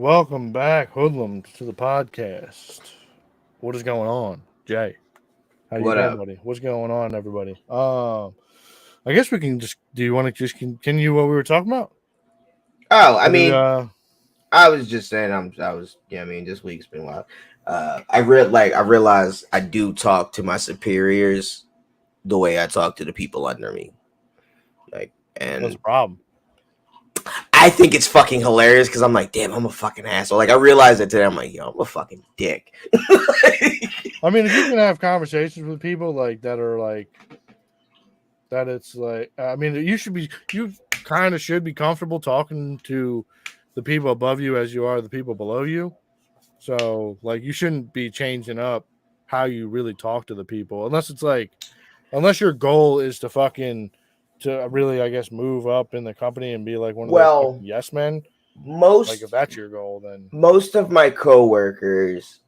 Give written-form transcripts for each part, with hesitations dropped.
Welcome back, Hoodlums, to the podcast. What is going on, Jay? How you What been, up? buddy? What's going on, everybody? I guess we can just. Do you want to just continue what we were talking about? Oh, I Or do, mean, I was just saying, this week's been wild. I realized I do talk to my superiors the way I talk to the people under me. Like, what's the and problem? I think it's fucking hilarious because I'm like, damn, I'm a fucking asshole. Like, I realized it today. I'm like, yo, I'm a fucking dick. I mean, if you can have conversations with people like that are like that, it's like I mean, you kind of should be comfortable talking to the people above you as you are the people below you. So, like, you shouldn't be changing up how you really talk to the people, unless your goal is to really, I guess, move up in the company and be like one of those fucking well, yes men. Like, if most that's your goal, then most of my coworkers,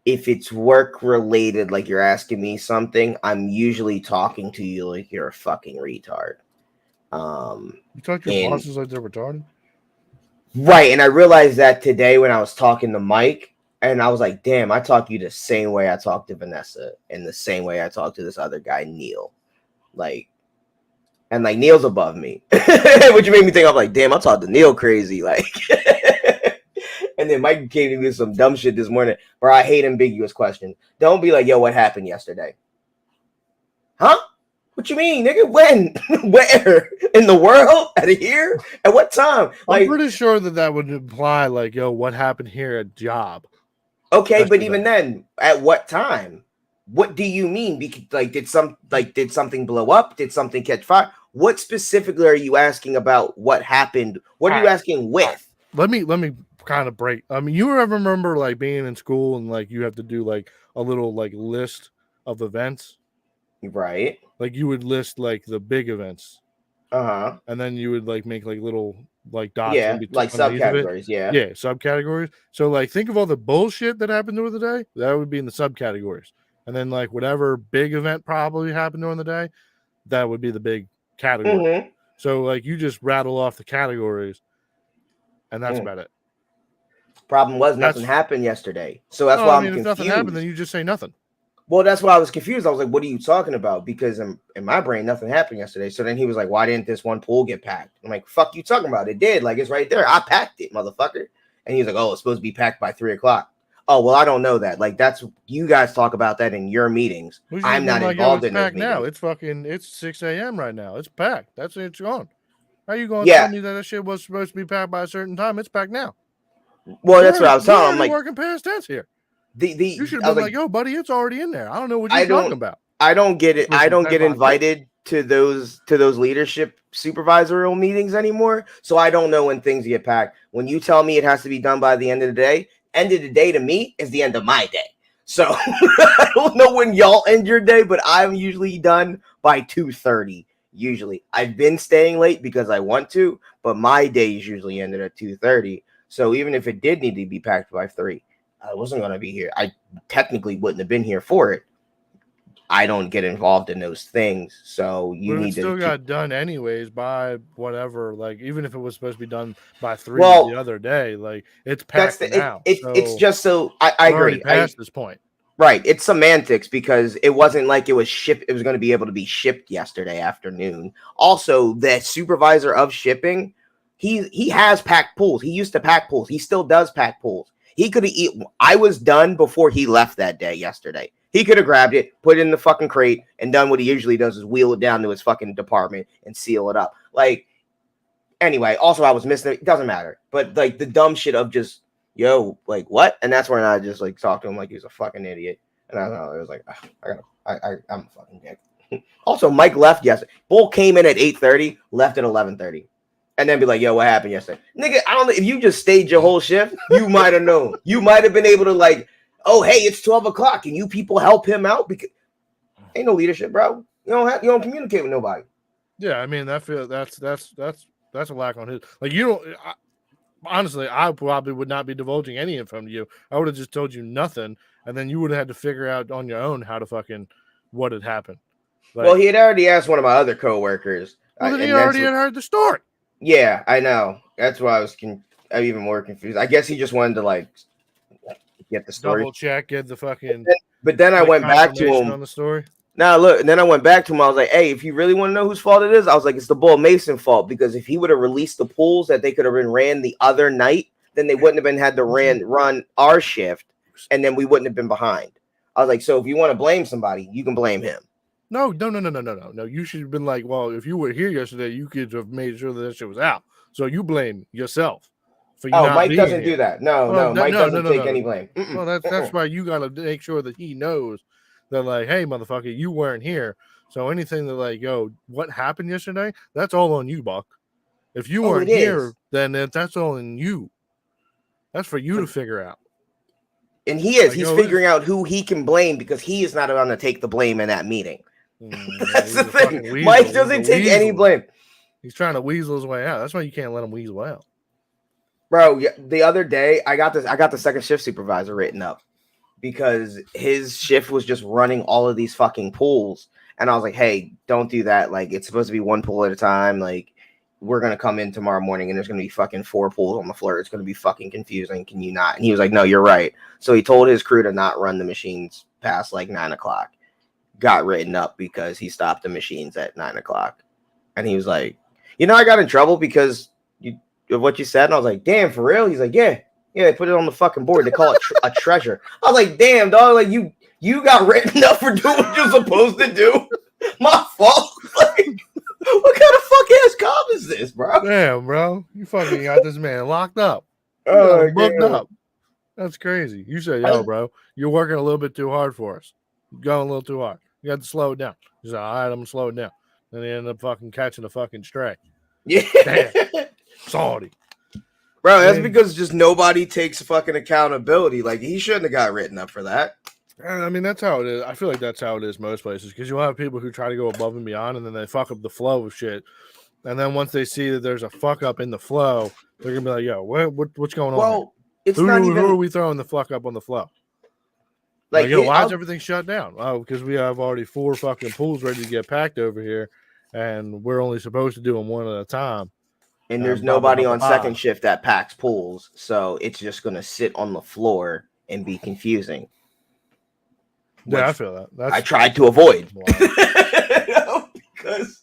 if it's work related, like you're asking me something, I'm usually talking to you like you're a fucking retard. you talk to your And bosses like they're retarded. right, and I realized that today when I was talking to Mike, and I was like, damn, I talk to you the same way I talk to Vanessa, and the same way I talk to this other guy, Neil. Like, and like Neil's above me. Which made me think I'm like, damn, I talk to Neil crazy. Like and then Mike came to me with some dumb shit this morning, bro. I hate ambiguous questions. Don't be like, yo, what happened yesterday? Huh? What you mean, nigga? When? Where? In the world? At here? At what time? I'm Like, pretty sure that would imply like, yo, what happened here at job okay, but even yesterday? then, at what time? What do you mean? Because like, did something blow up? Did something catch fire? What specifically are you asking about? What happened? What All are you right, asking all right. with? Let me kind of break. I mean, you ever remember like being in school and like you have to do like a little like list of events? Right. Like you would list like the big events, Uh huh. and then you would like make like little like dots Yeah, like underneath of it. subcategories. Yeah. Yeah, subcategories. So like think of all the bullshit that happened during the day. That would be in the subcategories, and then like whatever big event probably happened during the day, that would be the big category. Mm-hmm. So like you just rattle off the categories, and that's Mm. about it. Problem was nothing That's happened yesterday, so that's no, why I I'm mean if nothing happened, then confused. you just say nothing. Well, that's why I was confused. I was like, "What are you talking about?" Because in my brain, nothing happened yesterday. So then he was like, "Why didn't this one pool get packed?" I'm like, "Fuck you talking about? It did. Like it's right there. I packed it, motherfucker." And he's like, "Oh, it's supposed to be packed by 3 o'clock." Oh well, I don't know that. Like that's you guys talk about that in your meetings. We should I'm have been not like, yo, involved it's in those packed now. meetings. It's 6 a.m. right now. It's packed. That's it. It's gone. How you gonna tell Yeah. me that that shit was supposed to be packed by a certain time? It's packed now. Well, We're that's what already, I was we're telling him. I'm already like working past tense here. You the should have I was been like, like, yo, buddy, it's already in there. I don't know what I you're talking don't about. I don't get it. Supposed I to be don't packed get by this. invited to those leadership supervisorial meetings anymore. So I don't know when things get packed. When you tell me it has to be done by the end of the day to me is the end of my day. So I don't know when y'all end your day, but I'm usually done by 2:30. Usually. I've been staying late because I want to, but my days usually ended at 2:30. So even if it did need to be packed by 3, I wasn't going to be here. I technically wouldn't have been here for it. I don't get involved in those things. So you But it need to still keep. got done anyways by whatever. Like even if it was supposed to be done by 3 the Well, other day, like it's that's packed the now. it's So just so I we're already agree. I past this point. right. It's semantics because it wasn't like it was going to be able to be shipped yesterday afternoon. Also, the supervisor of shipping, he has packed pools. He used to pack pools. He still does pack pools. He could have eat. I was done before he left that day yesterday. He could have grabbed it, put it in the fucking crate, and done what he usually does is wheel it down to his fucking department and seal it up. Like anyway, also I was missing it. It doesn't matter. But like the dumb shit of just, yo, like what? And that's when I just like talked to him like he was a fucking idiot. And I don't know, it was like, I'm a fucking dick. Also, Mike left yesterday. Bull came in at 8:30, left at 11:30. And then be like, yo, what happened yesterday? Nigga, I don't know. If you just stayed your whole shift, you might have known. You might have been able to like, oh, hey, it's 12 o'clock. Can you people help him out? Because ain't no leadership, bro. You don't communicate with nobody. Yeah, I mean that's a lack on his. Like you don't. Honestly, I probably would not be divulging any info to you. I would have just told you nothing, and then you would have had to figure out on your own how to fucking what had happened. Well, Like, he had already asked one of my other coworkers, well, then he and that's already what. had heard the story. Yeah, I know. That's why I was. I'm even more confused. I guess he just wanted to like get the story. Double check, get the fucking. But then I went back to him on the story. Now look, and then I went back to him. I was like, "Hey, if you really want to know whose fault it is, I was like, it's the Bull Mason fault because if he would have released the pools that they could have been ran the other night, then they wouldn't have been had to run our shift, and then we wouldn't have been behind." I was like, "So if you want to blame somebody, you can blame him." No. You should have been like, well, if you were here yesterday, you could have made sure that shit was out. So you blame yourself. For you not Mike doesn't here. do that. No, Mike doesn't take any blame. Well, that's why you gotta make sure that he knows that, like, hey, motherfucker, you weren't here. So anything that, like, yo, what happened yesterday? That's all on you, Buck. If you weren't here, then that's all on you. That's for you to figure out. And he is. Like, he's figuring out who he can blame because he is not going to take the blame in that meeting. That's the thing. Mike doesn't take any blame. He's trying to weasel his way out. That's why you can't let him weasel out. Bro, the other day I got the second shift supervisor written up because his shift was just running all of these fucking pools. And I was like, hey, don't do that. Like, it's supposed to be one pool at a time. Like, we're going to come in tomorrow morning and there's going to be fucking 4 pools on the floor. It's going to be fucking confusing. Can you not? And he was like, no, you're right. So he told his crew to not run the machines past like 9 o'clock. Got written up because he stopped the machines at 9 o'clock. And he was like, I got in trouble because of what you said. And I was like, damn, for real? He's like, yeah, they put it on the fucking board. They call it a treasure. I was like, damn, dog, like you got written up for doing what you're supposed to do. My fault. Like, what kind of fuck ass cop is this, bro? Damn, bro, you fucking got this man locked up. Booked up. That's crazy. You said, yo, bro, you're working a little bit too hard for us. You're going a little too hard. You got to slow it down. He's like, all right, I'm gonna slow it down. Then he ended up fucking catching a fucking stray. Yeah. Damn. Salty. Bro, that's because just nobody takes fucking accountability. Like, he shouldn't have got written up for that. I mean, that's how it is. I feel like that's how it is most places because you'll have people who try to go above and beyond and then they fuck up the flow of shit. And then once they see that there's a fuck up in the flow, they're going to be like, yo, what's going on? Well, it's who not even... Who are we throwing the fuck up on the flow? Like, yo, why is everything shut down? Oh, because we have already 4 fucking pools ready to get packed over here and we're only supposed to do them one at a time. And there's nobody on second shift that packs pools, so it's just going to sit on the floor and be confusing. Yeah, I feel that. I tried to avoid. Because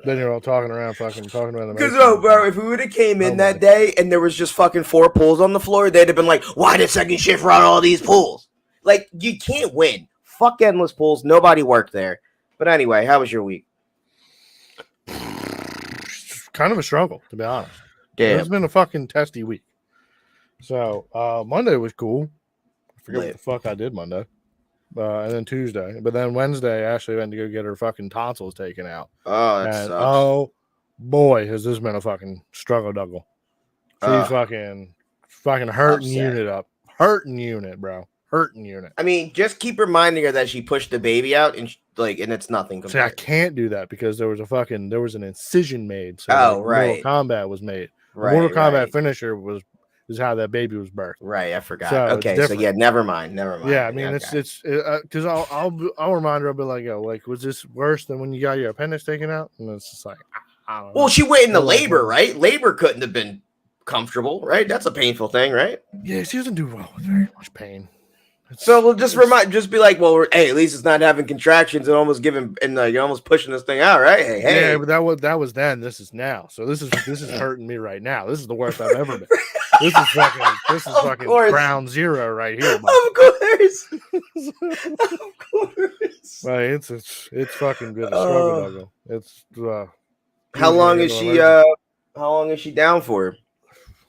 then you're all talking about the because, bro, if we would have came in that day and there was just fucking 4 pools on the floor, they'd have been like, why did second shift run all these pools? Like, you can't win. Fuck endless pools. Nobody worked there. But anyway, how was your week? Kind of a struggle, to be honest. Damn. It's been a fucking testy week. So Monday was cool. I forget what the fuck I did Monday. And then Tuesday. But then Wednesday, Ashley went to go get her fucking tonsils taken out. Oh, that sucks. Oh, boy, has this been a fucking struggle-duggle. She's fucking hurting unit up. Hurting unit, bro. Hurting unit. I mean, just keep reminding her that she pushed the baby out and and it's nothing. See, I can't do that because there was an incision made. So right. Mortal Kombat was made. Right. Mortal Kombat finisher is how that baby was birthed. Right, I forgot. So so yeah, never mind. Yeah, I mean it's because I'll remind her. I'll be like, yo, like, was this worse than when you got your appendix taken out? And it's just like, I don't know. Well, she went into labor, right? Labor couldn't have been comfortable, right? That's a painful thing, right? Yeah, she doesn't do well with very much pain. So we'll just be like, well, hey, at least it's not having contractions and almost you're almost pushing this thing out, right? Hey. Yeah, but that was then. This is now. So this is hurting me right now. This is the worst I've ever been. This is fucking ground zero right here. Of course. Of course. Right, it's fucking good. Struggle. It's how long is she down for?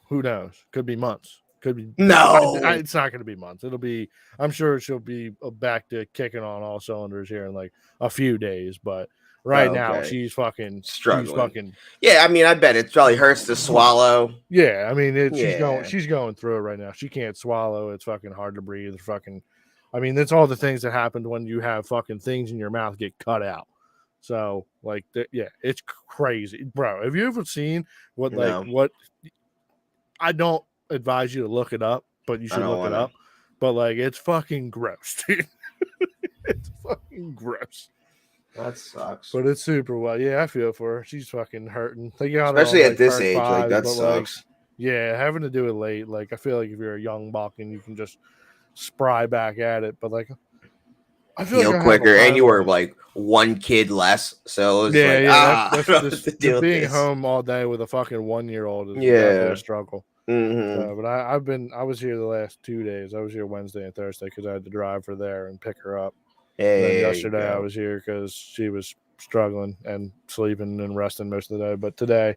Who knows? Could be months. Could be it's not going to be months. It'll be. I'm sure she'll be back to kicking on all cylinders here in like a few days. But right now she's fucking struggling. Yeah, I mean, I bet it probably hurts to swallow. Yeah, I mean, she's going through it right now. She can't swallow. It's fucking hard to breathe. I mean, that's all the things that happened when you have fucking things in your mouth get cut out. So like, it's crazy, bro. Have you ever seen what? I don't advise you to look it up, but you should look it up. But like, it's fucking gross, dude. It's fucking gross. That sucks. But it's super well. Yeah, I feel for her. She's fucking hurting. Especially at this age, like that sucks. Yeah, having to do it late. Like I feel like if you're a young buck and you can just spry back at it, but like I feel like Heal I have a quicker, and kind you of were like one kid less, so it was like, I that's don't have to the deal with being this. home all day with a fucking 1-year-old is definitely a Yeah. struggle. Mm-hmm. So, but I was here the last 2 days. I was here Wednesday and Thursday because I had to drive her there and pick her up. And then Hey, there you yesterday I go. was here because she was struggling and sleeping and resting most of the day. But today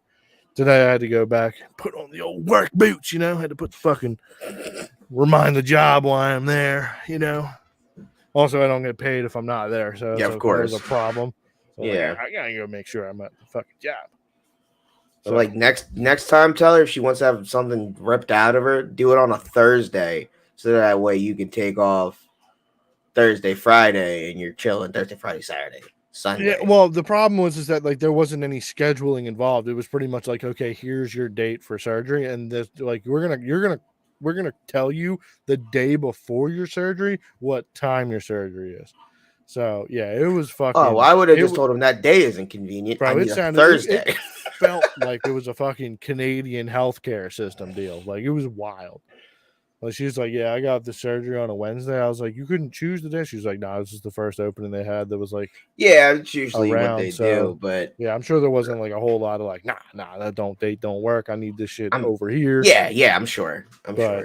I had to go back and put on the old work boots. Had to put the fucking remind the job while I'm there. Also, I don't get paid if I'm not there, so Yeah, of that was a course. problem. So I'm like, Yeah. I gotta go make sure I'm at the fucking job. But like next time, tell her if she wants to have something ripped out of her, do it on a Thursday, so that way you can take off Thursday, Friday, and you're chilling Thursday, Friday, Saturday, Sunday. Yeah, well, the problem was that like there wasn't any scheduling involved. It was pretty much like, okay, here's your date for surgery, and this like we're gonna tell you the day before your surgery what time your surgery is. So yeah, it was Oh, well, fucking. I would have just told him that day is inconvenient. I Bro, need a Thursday. it felt like it was a fucking Canadian healthcare system deal. Like it was wild. Like she was like, yeah, I got the surgery on a Wednesday. I was like, you couldn't choose the day. She was like, no, this is the first opening they had that was like Yeah, it's usually what around. they do, So but yeah, I'm sure there wasn't like a whole lot of like, nah, that don't work. I need this shit over here. yeah, I'm sure. But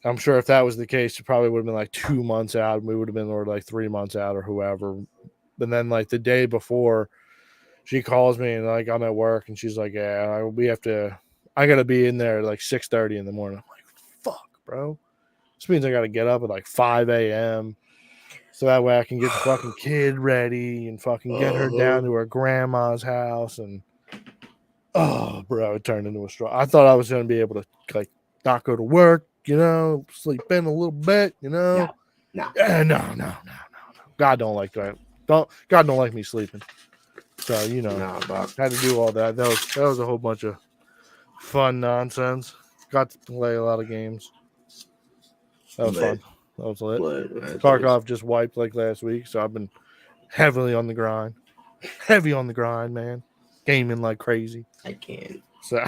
I'm sure if that was the case, it probably would have been like 2 months out. And we would have been or like 3 months out or whoever. But then like the day before, she calls me and like I'm at work and she's like, yeah, I gotta be in there at like 6:30 in the morning. I'm like, fuck, bro. This means I gotta get up at like 5 a.m. so that way I can get the fucking kid ready and fucking get her down to her grandma's house. And bro, it turned into a struggle. I thought I was gonna be able to like not go to work, sleep in a little bit, No. No. God don't like that. God don't like me sleeping. So had to do all that. That was a whole bunch of fun nonsense. Got to play a lot of games. That was fun. That was lit. Tarkov just wiped like last week, so I've been heavily on the grind. Heavy on the grind, man. Gaming like crazy. I can't. So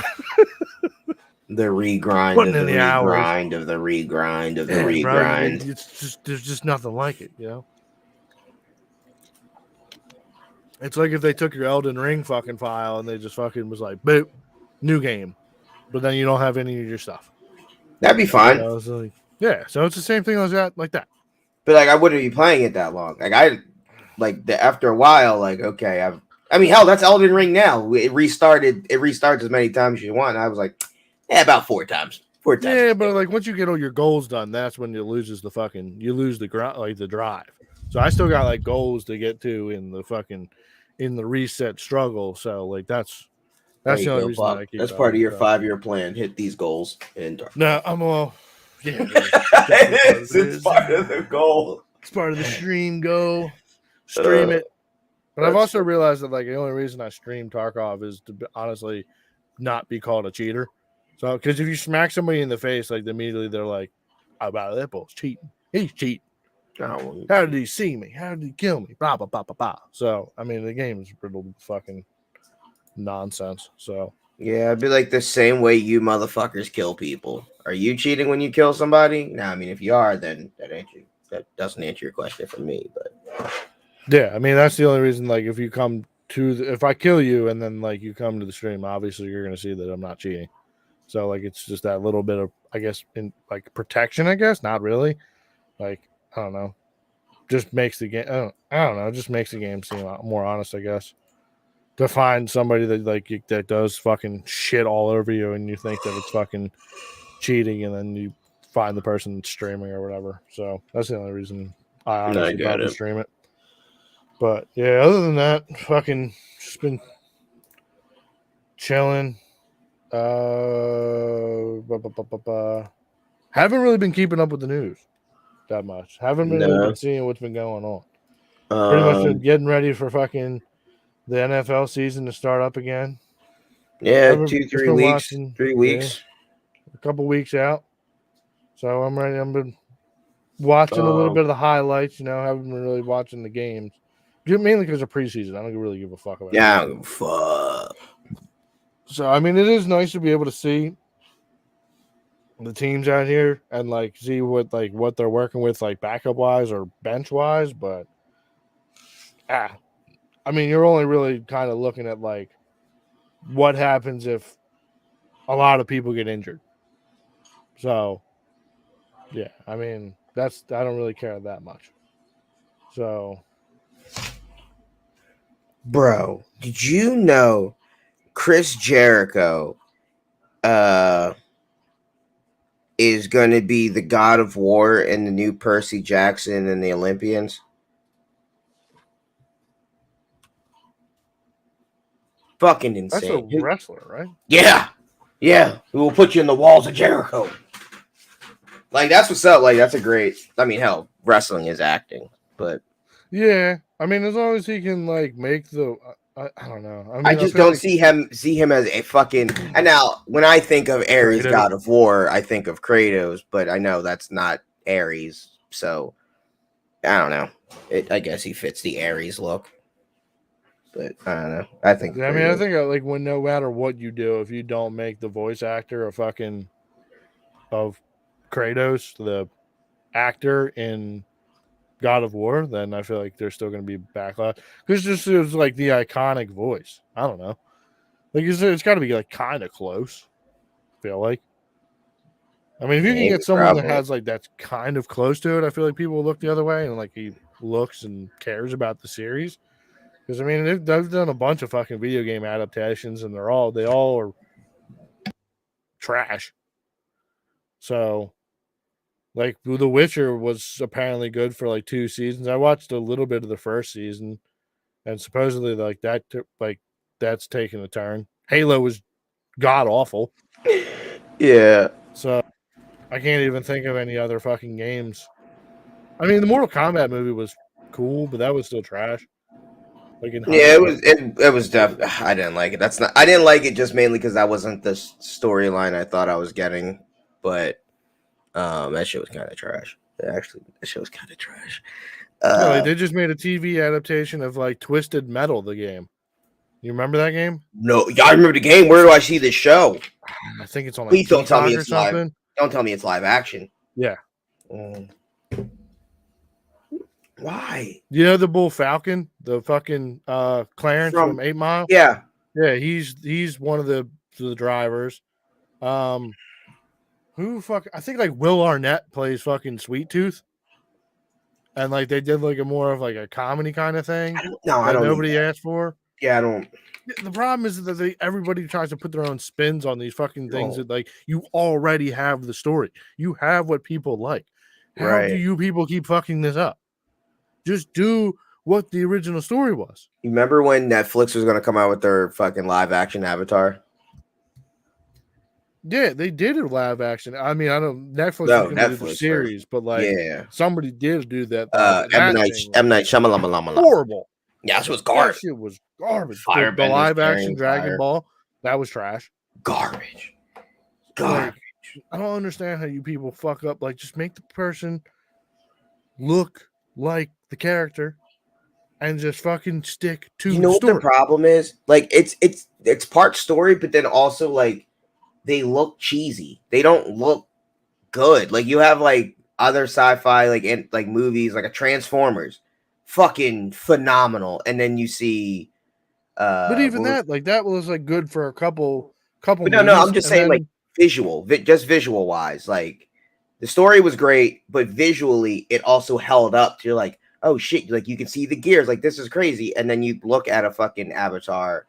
the regrind putting of in the the hours. regrind of the regrind of the Bro, regrind. it's just there's just nothing like it, It's like if they took your Elden Ring fucking file and they just fucking was like, boop, new game. But then you don't have any of your stuff. That'd be fine. So it's like, yeah, so it's the same thing as that, like that. But like I wouldn't be playing it that long. After a while, like, okay, I mean, hell, that's Elden Ring now. It restarts as many times as you want. And I was like, about 4 times. 4 times. Yeah, but like once you get all your goals done, that's when you lose the drive. So I still got like goals to get to in the reset struggle. So like that's the only reason that I keep. That's part of your 5-year plan. Hit these goals and no, I'm all. Yeah, it's part of the goal. It's part of the stream. Go stream it. But I've also realized that like the only reason I stream Tarkov is to honestly not be called a cheater. So because if you smack somebody in the face, like immediately they're like, "Oh, wow, that bull's cheating. He's cheating. Oh, how did he see me? How did he kill me? Blah blah blah blah blah." So I mean, the game is pretty fucking nonsense. So yeah, it'd be like the same way you motherfuckers kill people. Are you cheating when you kill somebody? No, I mean if you are, then that doesn't answer your question for me. But yeah, I mean that's the only reason. Like if you come if I kill you and then like you come to the stream, obviously you're gonna see that I'm not cheating. So like it's just that little bit of I guess in like protection. I guess not really. Like I don't know. Just makes the game. I don't know. Just makes the game seem more honest. I guess. To find somebody that does fucking shit all over you and you think that it's fucking cheating and then you find the person streaming or whatever. So that's the only reason I honestly probably stream it. But yeah, other than that, fucking just been chilling. Haven't really been keeping up with the news that much. Haven't really been seeing what's been going on. Pretty much been getting ready for fucking the NFL season to start up again. Yeah, 2-3 weeks. 3 weeks. Yeah, a couple weeks out. So I'm ready. I've been watching a little bit of the highlights, haven't been really watching the games. Mainly because of preseason. I don't really give a fuck about it. Yeah, I don't give a fuck. So, I mean, it is nice to be able to see the teams out here and like see what they're working with like backup wise or bench wise, but I mean you're only really kind of looking at like what happens if a lot of people get injured. So yeah, I mean I don't really care that much. So Bro, did you know Chris Jericho is going to be the God of War in the new Percy Jackson and the Olympians? Fucking that's a insane. wrestler, right? Yeah. Yeah. We will put you in the walls of Jericho. Like, that's what's up. Like, that's a great. I mean, hell, wrestling is acting, but. Yeah, I mean, as long as he can like make the, I don't know. I mean, I just feel don't like see him as a fucking. And now, when I think of Ares, Kratos. God of War, I think of Kratos, but I know that's not Ares, so I don't know. I guess he fits the Ares look, but I don't know. I think. Yeah, I mean, I think like when no matter what you do, if you don't make the voice actor of Kratos, the actor in God of War, then I feel like there's still going to be backlash because just it was like the iconic voice. I don't know, like it's got to be like kind of close. I feel like. I mean, if you can get someone that has like that's kind of close to it, I feel like people will look the other way and like he looks and cares about the series. Because I mean, they've done a bunch of fucking video game adaptations, and they all are trash. So, like, The Witcher was apparently good for like 2 seasons. I watched a little bit of the first season, and supposedly like that's taken a turn. Halo was god awful. Yeah. So I can't even think of any other fucking games. I mean, the Mortal Kombat movie was cool, but that was still trash. Like in Yeah, hindsight. it was I didn't like it. I didn't like it just mainly because that wasn't the storyline I thought I was getting. But that shit was kind of trash. Actually, that shit was kind of trash. No, like, they just made a TV adaptation of like Twisted Metal, the game. You remember that game? No, I remember the game. Where do I see this show? I think it's on like Please don't tell me Peacock or it's live. something. Don't tell me it's live action. Yeah. Why? You know the Bull Falcon, the fucking Clarence from 8 Mile? Yeah. Yeah, he's one of the drivers. Who I think like Will Arnett plays fucking Sweet Tooth. And like they did like a more of like a comedy kind of thing. I don't. Nobody asked for. Yeah, I don't. The problem is that everybody tries to put their own spins on these fucking things that like you already have the story. You have what people like. How do you people keep fucking this up? Just do what the original story was. You remember when Netflix was going to come out with their fucking live action Avatar? Yeah, they did a live action. I mean, I don't Netflix was going to do the series, but like somebody did do that. M. Night Shyamalan. Horrible. Yeah, it was garbage. That shit was garbage. The live action Dragon Ball, that was trash. Garbage. Like, I don't understand how you people fuck up. Like, just make the person look like the character and just fucking stick to you know the story. What the problem is? Like, it's part story, but then also like they look cheesy. They don't look good. Like you have like other sci-fi like movies like a Transformers, fucking phenomenal, and then you see. But even that was like good for a couple. But no, I'm just saying like just visual wise, like the story was great, but visually it also held up to like, oh shit, like you can see the gears, like this is crazy, and then you look at a fucking Avatar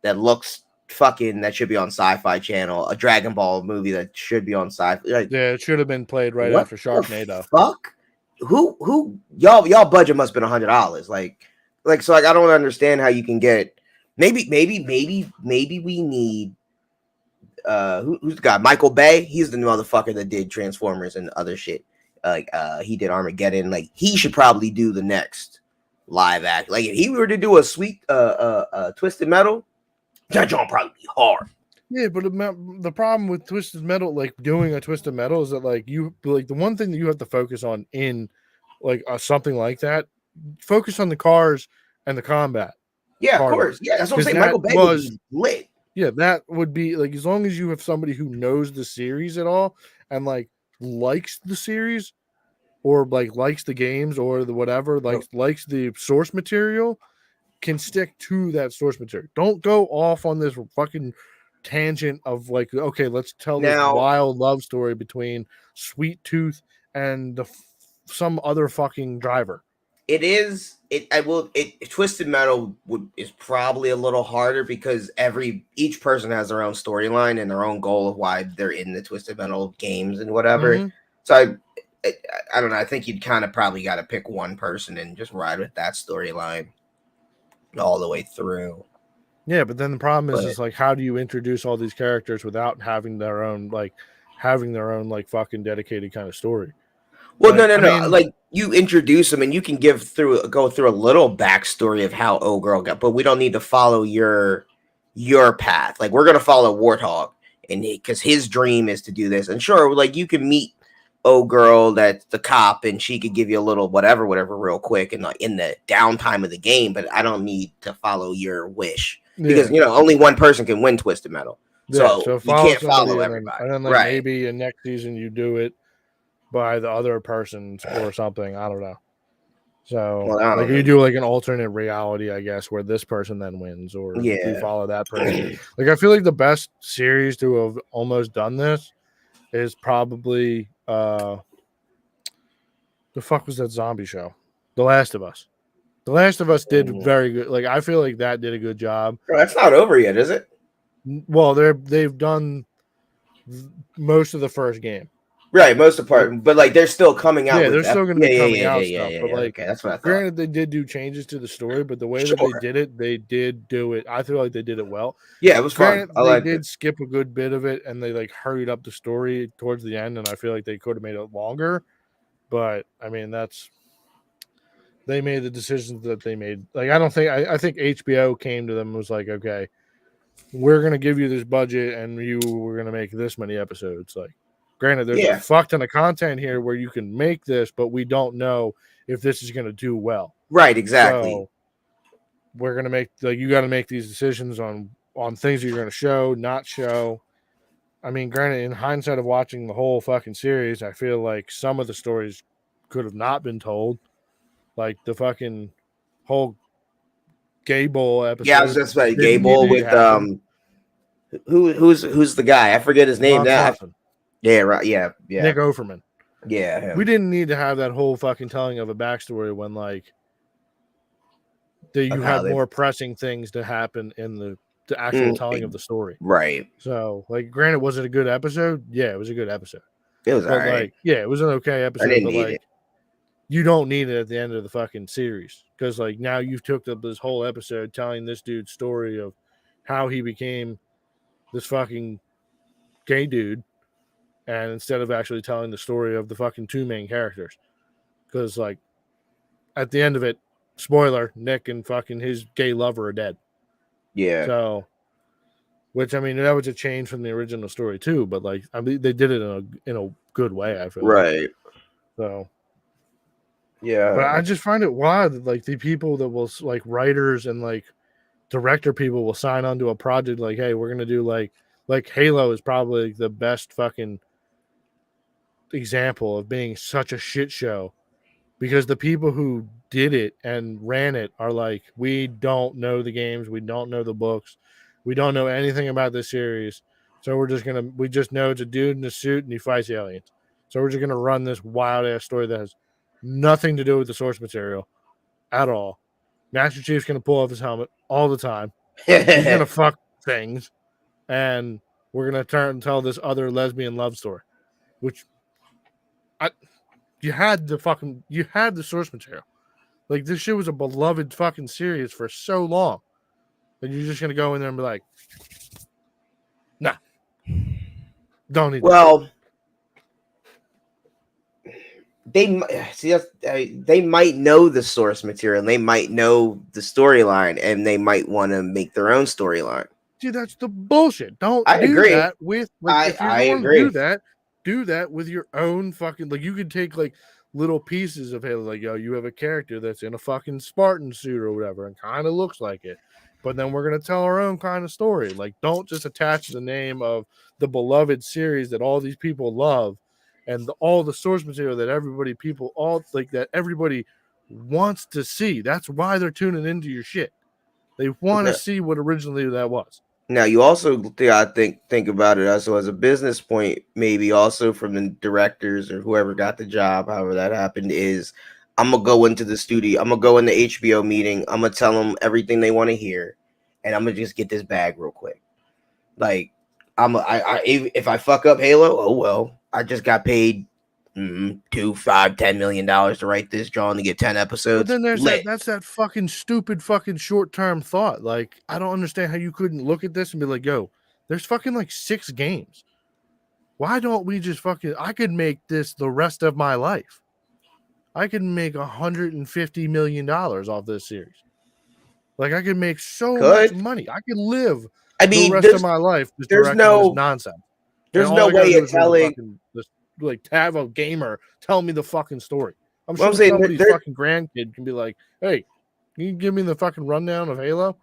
that looks fucking that should be on Sci-Fi Channel, a Dragon Ball movie that should be on Sci-Fi. Like, yeah, it should have been played right after Sharknado. Fuck, who y'all budget must have been $100. Like so, like I don't understand how you can get. Maybe we need. Who's the guy? Michael Bay. He's the motherfucker that did Transformers and other shit. He did Armageddon. Like he should probably do the next live act. Like if he were to do a sweet Twisted Metal, that joint probably be hard. Yeah, but the problem with Twisted Metal, like doing a Twisted Metal, is that like the one thing that you have to focus on in like something like that, focus on the cars and the combat. Yeah, of course. Yeah, that's what I'm saying. Michael Bay was lit. Yeah, that would be like as long as you have somebody who knows the series at all and like likes the series or like likes the games or the whatever, likes the source material, can stick to that source material. Don't go off on this fucking tangent of like, okay, let's tell this Now, wild love story between Sweet Tooth and some other fucking driver. it is it I will it Twisted Metal is probably a little harder because each person has their own storyline and their own goal of why they're in the Twisted Metal games and whatever. Mm-hmm. So I don't know. I think you'd kind of probably got to pick one person and just ride with that storyline all the way through. Yeah, but then the problem is like, how do you introduce all these characters without having their own like fucking dedicated kind of story? Well, Like, no. I mean, Like you introduce them and you can go through a little backstory of how Girl got, but we don't need to follow your path. Like we're gonna follow Warthog, and because his dream is to do this. And sure, like you can meet Girl, that's the cop, and she could give you a little whatever, real quick, and like in the downtime of the game. But I don't need to follow your wish because only one person can win Twisted Metal, so you can't follow everybody. and then like maybe in next season you do it by the other persons or something. I don't know. So like you do like an alternate reality, I guess, where this person then wins, or you follow that person. Like I feel like the best series to have almost done this is probably the fuck was that zombie show? The Last of Us. The Last of Us did very good. Like I feel like that did a good job. Bro, that's not over yet, is it? Well, they've done most of the first game. Right, most of the part, but like they're still coming out. Yeah, they're still going to be coming out stuff. Yeah, but like, okay, that's what I thought. Granted, they did do changes to the story, but the way that they did do it. I feel like they did it well. Yeah, it was fun. They did skip a good bit of it, and they like hurried up the story towards the end, and I feel like they could have made it longer. But I mean, they made the decisions that they made. Like, I think HBO came to them and was like, okay, we're going to give you this budget, and we're going to make this many episodes. Like. Granted, there's a fuck ton of content here where you can make this, but we don't know if this is going to do well. Right, exactly. So we're going to make you got to make these decisions on things you're going to show, not show. I mean, granted, in hindsight of watching the whole fucking series, I feel like some of the stories could have not been told, like the fucking whole Gay Bowl episode. Yeah, I was just like Gay Bowl with who's the guy? I forget his name now. Yeah, right. Yeah. Nick Offerman. Yeah. Him. We didn't need to have that whole fucking telling of a backstory when like you had more pressing things to happen in the actual telling of the story. Right. So like, granted, was it a good episode? Yeah, it was a good episode. It was all right. Like, yeah, it was an okay episode. But like, you don't need it at the end of the fucking series because like now you've took up this whole episode telling this dude's story of how he became this fucking gay dude. And instead of actually telling the story of the fucking two main characters. Because, like, at the end of it, spoiler, Nick and fucking his gay lover are dead. Yeah. So, which, I mean, that was a change from the original story, too. But, like, I mean, they did it in a good way, I feel right. Like. So. Yeah. But I just find it wild that, like, the people that will, like, writers and, like, director people will sign on to a project like, hey, we're going to do, like Halo is probably the best fucking example of being such a shit show because the people who did it and ran it are like, we don't know the games, we don't know the books, we don't know anything about this series, so we just know it's a dude in a suit and he fights aliens, so we're just gonna run this wild ass story that has nothing to do with the source material at all. Master Chief's gonna pull off his helmet all the time. He's gonna fuck things, and we're gonna turn and tell this other lesbian love story, which you had the source material. Like, this shit was a beloved fucking series for so long. And you're just gonna go in there and be like, nah. Don't need that. They might know the source material and they might know the storyline and they might want to make their own storyline. Dude, that's the bullshit. I agree. That with like, if you're going to do that with your own fucking, like, you could take like little pieces of Halo, like, yo, you have a character that's in a fucking Spartan suit or whatever and kind of looks like it, but then we're going to tell our own kind of story. Like, don't just attach the name of the beloved series that all these people love and all the source material that everybody wants to see. That's why they're tuning into your shit. They want to see what originally that was. Now you also think about it also as a business point, maybe also from the directors or whoever got the job, however that happened, is I'm gonna go into the studio, I'm gonna go in the HBO meeting, I'm gonna tell them everything they want to hear, and I'm gonna just get this bag real quick. Like if I fuck up Halo, oh well, I just got paid $2, $5, $10 million to write this, John, to get 10 episodes. But then there's Lit. that's that fucking stupid fucking short-term thought. Like, I don't understand how you couldn't look at this and be like, yo, there's fucking like 6 games. Why don't we just fucking, I could make this the rest of my life. I could make $150 million off this series. Like, I could make so much money. I could live the rest of my life just directing this nonsense. There's no way of telling. Like, to have a gamer tell me the fucking story. I'm sure somebody's fucking grandkid can be like, hey, can you give me the fucking rundown of Halo?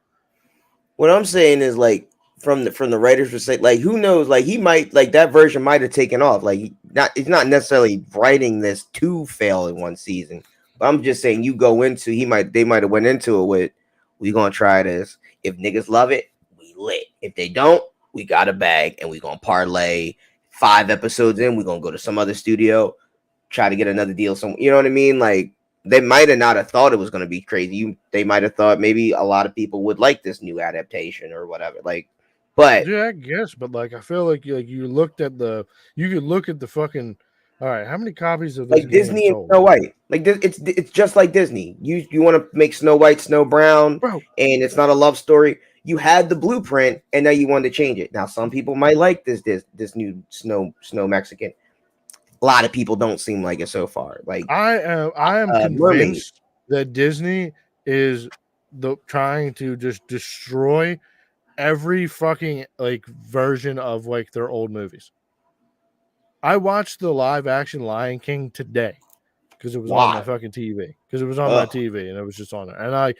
What I'm saying is, like, from the writers perspective, like, who knows, like, he might, like, that version might have taken off. Like, it's not necessarily writing this to fail in one season. But I'm just saying, you go into, they might have went into it with, we gonna try this. If niggas love it, we lit. If they don't, we got a bag and we gonna parlay 5 episodes in. We gonna go to some other studio, try to get another deal. You know what I mean? Like, they might have not have thought it was gonna be crazy. They might have thought maybe a lot of people would like this new adaptation or whatever. Like, but yeah, I guess. But like, I feel like you could look at the fucking. All right, how many copies of this like Disney and Snow White? Like, it's just like Disney. You want to make Snow White, Snow Brown, bro, and it's not a love story. You had the blueprint, and now you want to change it. Now, some people might like this new Snow Mexican. A lot of people don't seem like it so far. Like, I am convinced that Disney is trying to just destroy every fucking like version of like their old movies. I watched the live action Lion King today because it was on my fucking TV. Because it was on my TV and it was just on there. And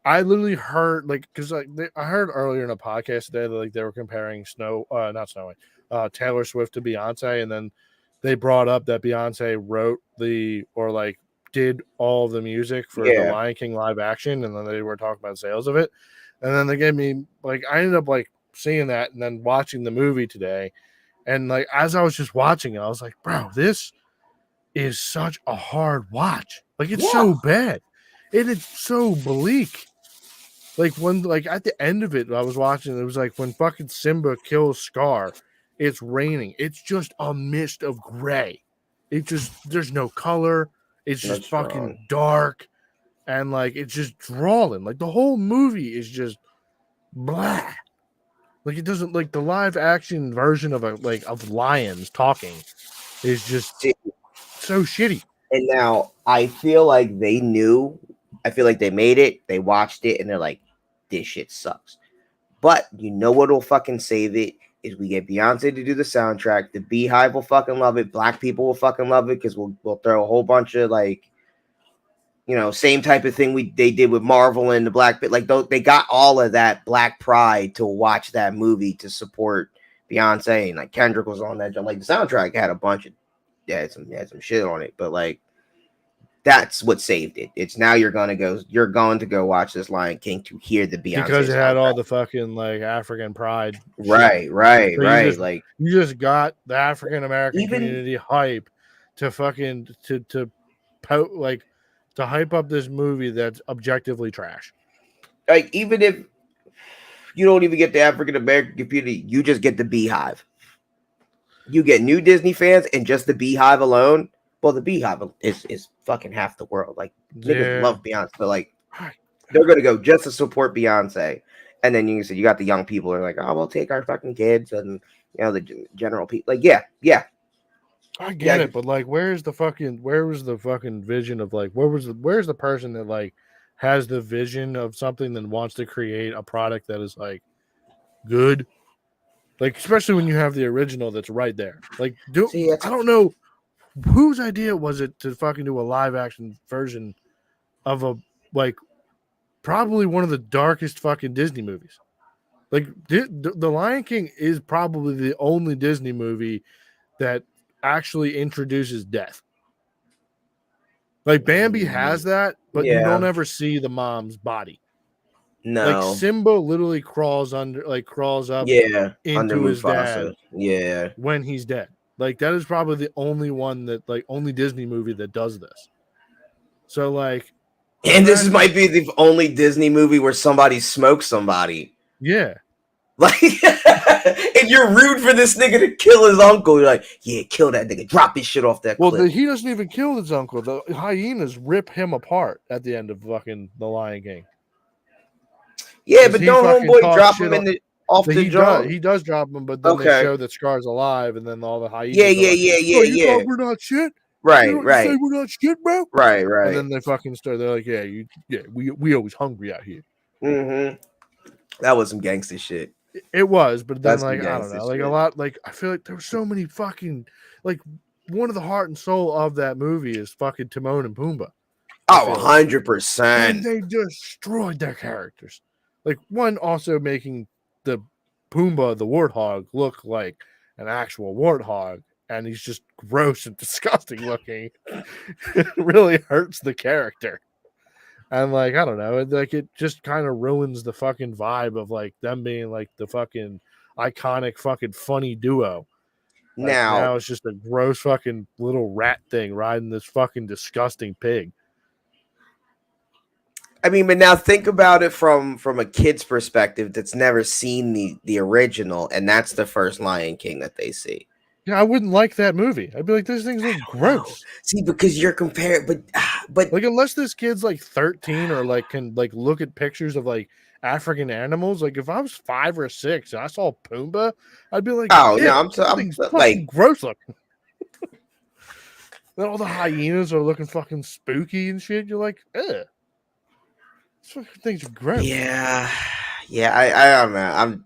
I literally heard, like, because I heard earlier in a podcast today that like they were comparing Taylor Swift to Beyonce, and then they brought up that Beyonce wrote did all of the music for the Lion King live action, and then they were talking about sales of it, and then they gave me like I ended up like seeing that and then watching the movie today. And like as I was just watching it, I was like, bro, this is such a hard watch. Like, it's so bad. It is so bleak. Like, when like at the end of it, I was watching, it was like when fucking Simba kills Scar, it's raining. It's just a mist of gray. There's no color. It's just fucking dark. And like it's just drawing. Like the whole movie is just blah. Like, it doesn't, like, the live action version of of lions talking is just so shitty. And now I feel like they knew. I feel like they made it. They watched it, and they're like, "This shit sucks." But you know what'll fucking save it is we get Beyonce to do the soundtrack. The Beehive will fucking love it. Black people will fucking love it because we'll throw a whole bunch of like, same type of thing they did with Marvel and the Black Pit. Like, they got all of that Black pride to watch that movie to support Beyonce, and like Kendrick was on that. Like, the soundtrack had a bunch of had some shit on it, but like that's what saved it. It's now you're going to go watch this Lion King to hear the Beyonce because it had all the fucking like African pride. Right. Like, you just got the African American community hype to fucking to hype up this movie that's objectively trash. Like, even if you don't even get the African American community, you just get the Beehive. You get new Disney fans and just the Beehive alone. Well, the Beehive is fucking half the world. Like, niggas love Beyonce, but like they're gonna go just to support Beyonce. And then you got the young people who are like, oh, we'll take our fucking kids, and the general people. Like, yeah. I get it, but like, where was the fucking vision of like, where's the person that like has the vision of something and wants to create a product that is like good, like, especially when you have the original that's right there. Like, I don't know whose idea was it to fucking do a live action version of a like probably one of the darkest fucking Disney movies. Like the Lion King is probably the only Disney movie that actually introduces death. Like Bambi has that, but you don't ever see the mom's body. No. Like Simba literally crawls up into his dad when he's dead. Like that is probably the only one that like only Disney movie that does this. So like, and this might be the only Disney movie where somebody smokes somebody. Yeah. Like, and you're rude for this nigga to kill his uncle. You're like, yeah, kill that nigga. Drop his shit off that cliff. He doesn't even kill his uncle. The hyenas rip him apart at the end of fucking The Lion King. Yeah, but don't homeboy drop him off the jaw? He does drop him, but then they show that Scar's alive, and then all the hyenas. Yeah. You thought we're not shit? Right. You say we're not shit, bro? Right. And then they fucking start. They're like, we always hungry out here. Mm-hmm. That was some gangster shit. It was, but then like I don't know, like a lot. Like I feel like there were so many fucking like one of the heart and soul of that movie is fucking Timon and Pumbaa. Oh, 100%. And they destroyed their characters. Like one also making the Pumbaa, the warthog, look like an actual warthog, and he's just gross and disgusting looking. It really hurts the character. And like, I don't know, it just kind of ruins the fucking vibe of like them being like the fucking iconic fucking funny duo. Like, now it's just a gross fucking little rat thing riding this fucking disgusting pig. I mean, but now think about it from a kid's perspective that's never seen the original, and that's the first Lion King that they see. Yeah, I wouldn't like that movie. I'd be like, those things look gross. See, because you're comparing, but like, unless this kid's like 13 or like can like look at pictures of like African animals, like if I was 5 or 6 and I saw Pumbaa, I'd be like, oh no, I'm like gross looking. Then all the hyenas are looking fucking spooky and shit. You're like, ugh. These things are gross. Yeah. I don't know.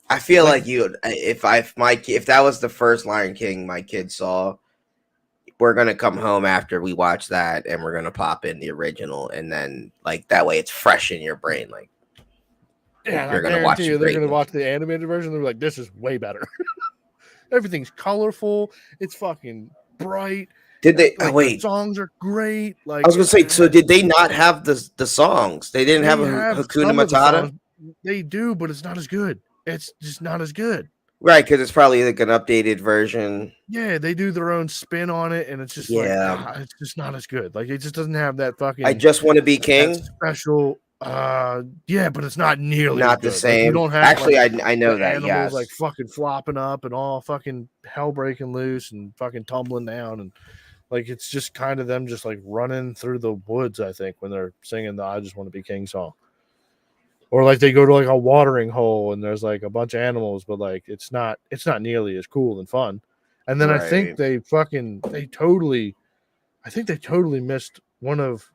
I feel like you. If that was the first Lion King my kid saw, we're gonna come home after we watch that, and we're gonna pop in the original, and then like that way it's fresh in your brain. Like, yeah, you're gonna watch. They're gonna watch the animated version. They're like, this is way better. Everything's colorful. It's fucking bright. Did they? Like, wait, the songs are great. Like I was gonna say, so did they not have the songs? They didn't have Hakuna Matata. They do, but it's not as good. It's just not as good. Right, because it's probably like an updated version. Yeah, they do their own spin on it, and it's just like it's just not as good. Like it just doesn't have that fucking I Just Want to Be King special. Yeah, but it's not nearly not the same. Like, you don't have actually I know that animals like fucking flopping up and all fucking hell breaking loose and fucking tumbling down, and like it's just kind of them just like running through the woods, I think, when they're singing the I Just Want to Be King song. Or like they go to like a watering hole and there's like a bunch of animals, but like it's not nearly as cool and fun. And then I think they totally missed one of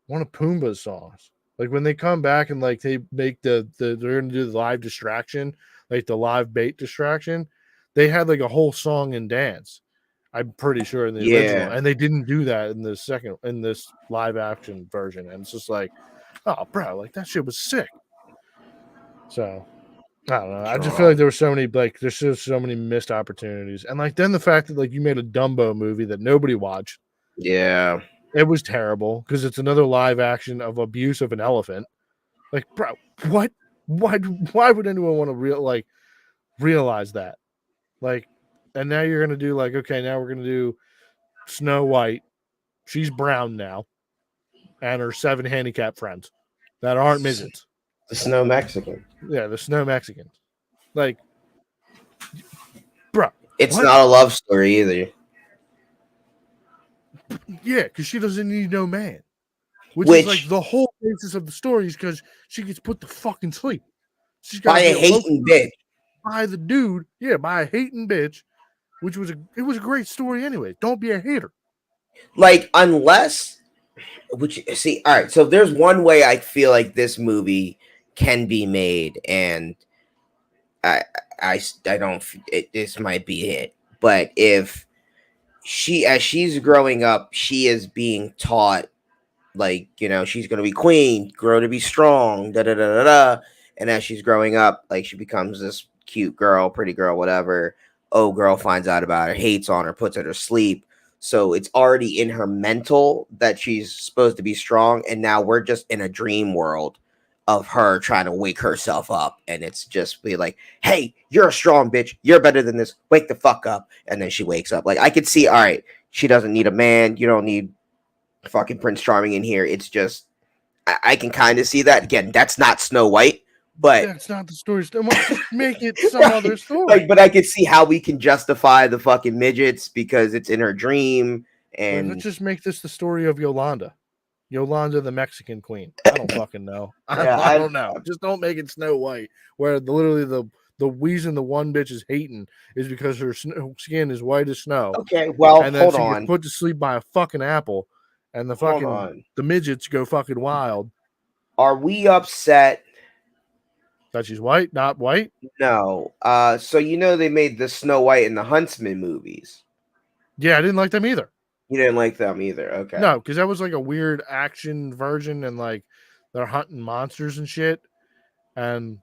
Pumbaa's songs. Like when they come back and like they make they're gonna do the live distraction, like the live bait distraction, they had like a whole song and dance. I'm pretty sure in the original, and they didn't do that in this live action version. And it's just like, oh, bro, like that shit was sick. So I don't know. I just feel like there were so many there's just so many missed opportunities, and like then the fact that like you made a Dumbo movie that nobody watched. Yeah, it was terrible because it's another live action of abuse of an elephant. Like, bro, what? Why would anyone want to realize that? Like, and now you're gonna do like, okay, now we're gonna do Snow White. She's brown now, and her 7 handicapped friends that aren't midgets. The Snow Mexican. Yeah, the Snow Mexicans. Like, bro, it's not a love story either. Yeah, because she doesn't need no man. Which is like the whole basis of the story is because she gets put to fucking sleep. She's got by a hating bitch. By the dude, yeah, by a hating bitch, which was a great story anyway. Don't be a hater. Like, unless, which see, all right. So there's one way I feel like this movie can be made, and I don't. This might be it, but if as she's growing up, she is being taught like, she's gonna be queen, grow to be strong, da da da da da. And as she's growing up, like she becomes this cute girl, pretty girl, whatever. Oh, girl finds out about her, hates on her, puts her to sleep. So it's already in her mental that she's supposed to be strong, and now we're just in a dream world of her trying to wake herself up, and it's just be like, "Hey, you're a strong bitch. You're better than this. Wake the fuck up." And then she wakes up. Like I could see, all right, she doesn't need a man. You don't need fucking Prince Charming in here. It's just I can kind of see that. Again, that's not Snow White, but That's not the story. Just make it some right, other story. like, but I could see how we can justify the fucking midgets because it's in her dream. Let's And just make this the story of Yolanda. Yolanda, the Mexican queen. I don't fucking know. yeah, I don't know. Just don't make it Snow White, where literally the reason the one bitch is hating is because her skin is white as snow. okay, well, And then hold she on, gets put to sleep by a fucking apple, and the hold fucking on. the midgets go fucking wild. Are we upset? That she's white, not white. No. So they made the Snow White and the Huntsman movies. Yeah, I didn't like them either. You didn't like them either, okay? No, because that was like a weird action version, and like they're hunting monsters and shit. And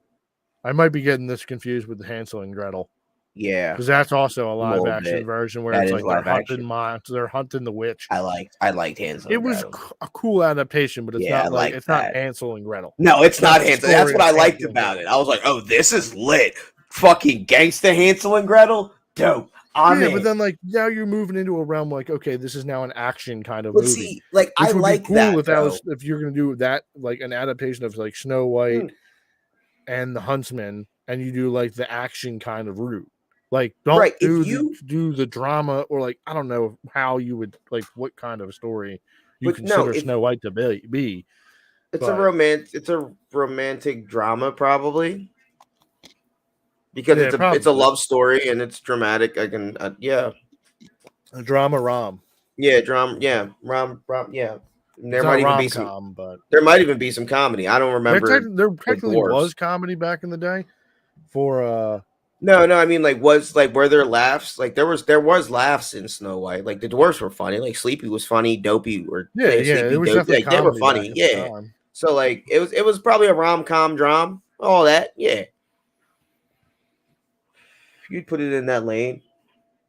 I might be getting this confused with Hansel and Gretel. Yeah, Because that's also a live little action bit. version where That it's is like they're live hunting action. they're hunting the witch. I liked Hansel It and was Gretel. a cool adaptation, but it's Yeah, I not like like it's not that. Hansel and Gretel. No, it's not the Hansel. That's story what of I liked Hansel and about Gretel. it. I was like, oh, this is lit. Fucking gangsta Hansel and Gretel. Dope. I'm Yeah, in. but then like now you're moving into a realm like, okay, this is now an action kind of But movie. see, like I Which would be like cool that if that was if you're gonna do that like an adaptation of like Snow White and the Huntsman, and you do like the action kind of route. Like don't right. If do you the drama, or like I don't know how you would like what kind of story you but no, consider if Snow White to be. it's But a romantic drama probably. Because yeah, it's a probably love story and it's dramatic. I can yeah. a drama rom. Yeah, drama. Yeah, rom. Yeah, It's there not might even be rom some. com, but There might even be some comedy. I don't remember there the technically was dwarves. comedy back in the day for No, no. I mean, like, were there laughs? Like, there was laughs in Snow White. Like, the dwarves were funny. Like, Sleepy was funny. Dopey or yeah, it Sleepy was Dopey. definitely Like, they were comedy back funny. at the Yeah. time. So like, it was probably a rom com drama. All that. Yeah. You'd put it in that lane.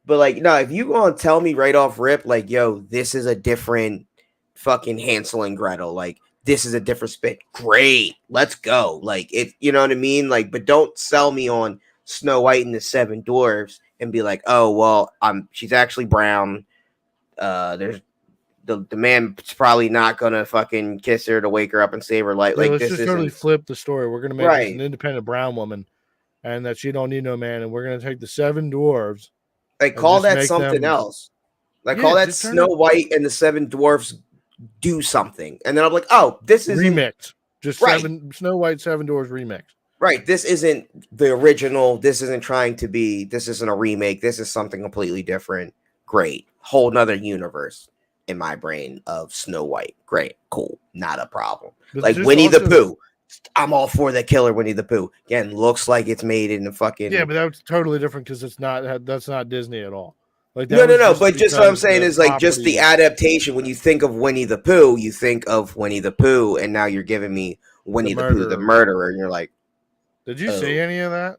But like, no, if you gonna tell me right off rip, like, yo, this is a different fucking Hansel and Gretel, like this is a different spin. Great, let's go. Like it, you know what I mean? Like, but don't sell me on Snow White and the Seven Dwarfs and be like, oh well, she's actually brown. There's the man's probably not gonna fucking kiss her to wake her up and save her life. Yeah, Like let's this just totally isn't flip the story. We're gonna make this an right. independent brown woman, and that she don't need no man, and we're gonna take the seven dwarves Like and call just that make something them. else. Like call Yeah, that just turn Snow it White and the Seven Dwarfs do something. And then I'm like, oh, this isn't remix. Just right. seven Snow White, Seven Dwarfs remix. Right. This isn't the original. This isn't trying to be, this isn't a remake. This is something completely different. Great. Whole nother universe in my brain of Snow White. Great. Cool. Not a problem. But Like just Winnie the also, Pooh. I'm all for the killer Winnie the Pooh. Again, looks like it's made in the fucking. yeah, but that's totally different because that's not Disney at all. Like that No, no, was no. just But just what I'm because saying the is like just the property. adaptation. When you think of Winnie the Pooh, you think of Winnie the Pooh, and now you're giving me Winnie the Pooh, the Murderer. murderer, and you're like, Did you oh. see any of that?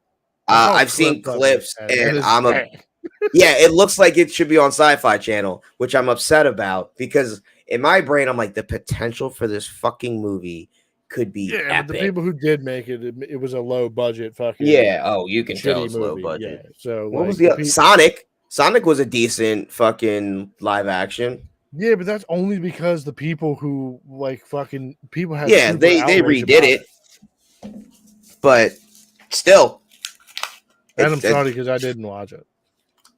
I saw I've seen of it, clips, and and it is I'm a yeah. It looks like it should be on Sci-Fi Channel, which I'm upset about because in my brain, I'm like the potential for this fucking movie could be yeah, epic. but the people who did make it was a low budget fucking Yeah. Oh, you can tell shitty it's low movie. budget. Yeah, so What like was the Sonic? Sonic was a decent fucking live action. yeah, but that's only because the people who like fucking people had Yeah, super they outrage redid about it, but still, And I'm sorry because I didn't watch it.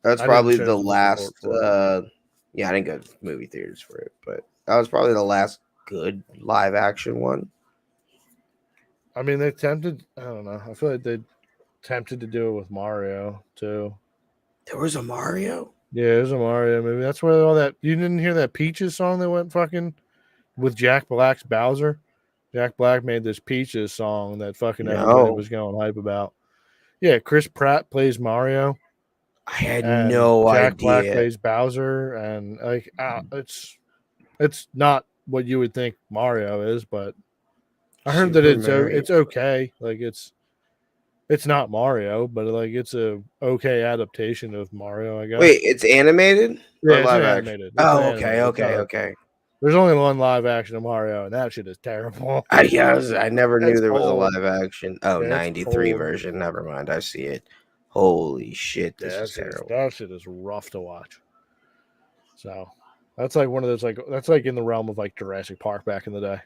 that's I didn't probably show the some support last. for it. Yeah, I didn't go to movie theaters for it, but that was probably the last good live action one. I mean, they tempted. I don't know. I feel like they tempted to do it with Mario too. There was a Mario. Yeah, there's a Mario movie. That's where all that. You didn't hear that Peaches song that went fucking with Jack Black's Bowser. Jack Black made this Peaches song that fucking everybody No, was going hype about. Yeah, Chris Pratt plays Mario, I had and no Jack Black idea. plays Bowser, and like it's not what you would think Mario is, but I heard that Super Mario. it's okay. Like it's not Mario, but like it's a okay adaptation of Mario, I guess. Wait, it's animated Yeah, or it's an live action? animated. It's an Oh, animated. It's not okay. there's only one live action of Mario, and that shit is terrible. I never knew It's there was a old. live action. Oh, Yeah, it's 93 old. version. Never mind. I see it. Holy shit, this Yeah, is terrible. that shit is rough to watch. So that's like one of those that's like in the realm of like Jurassic Park back in the day.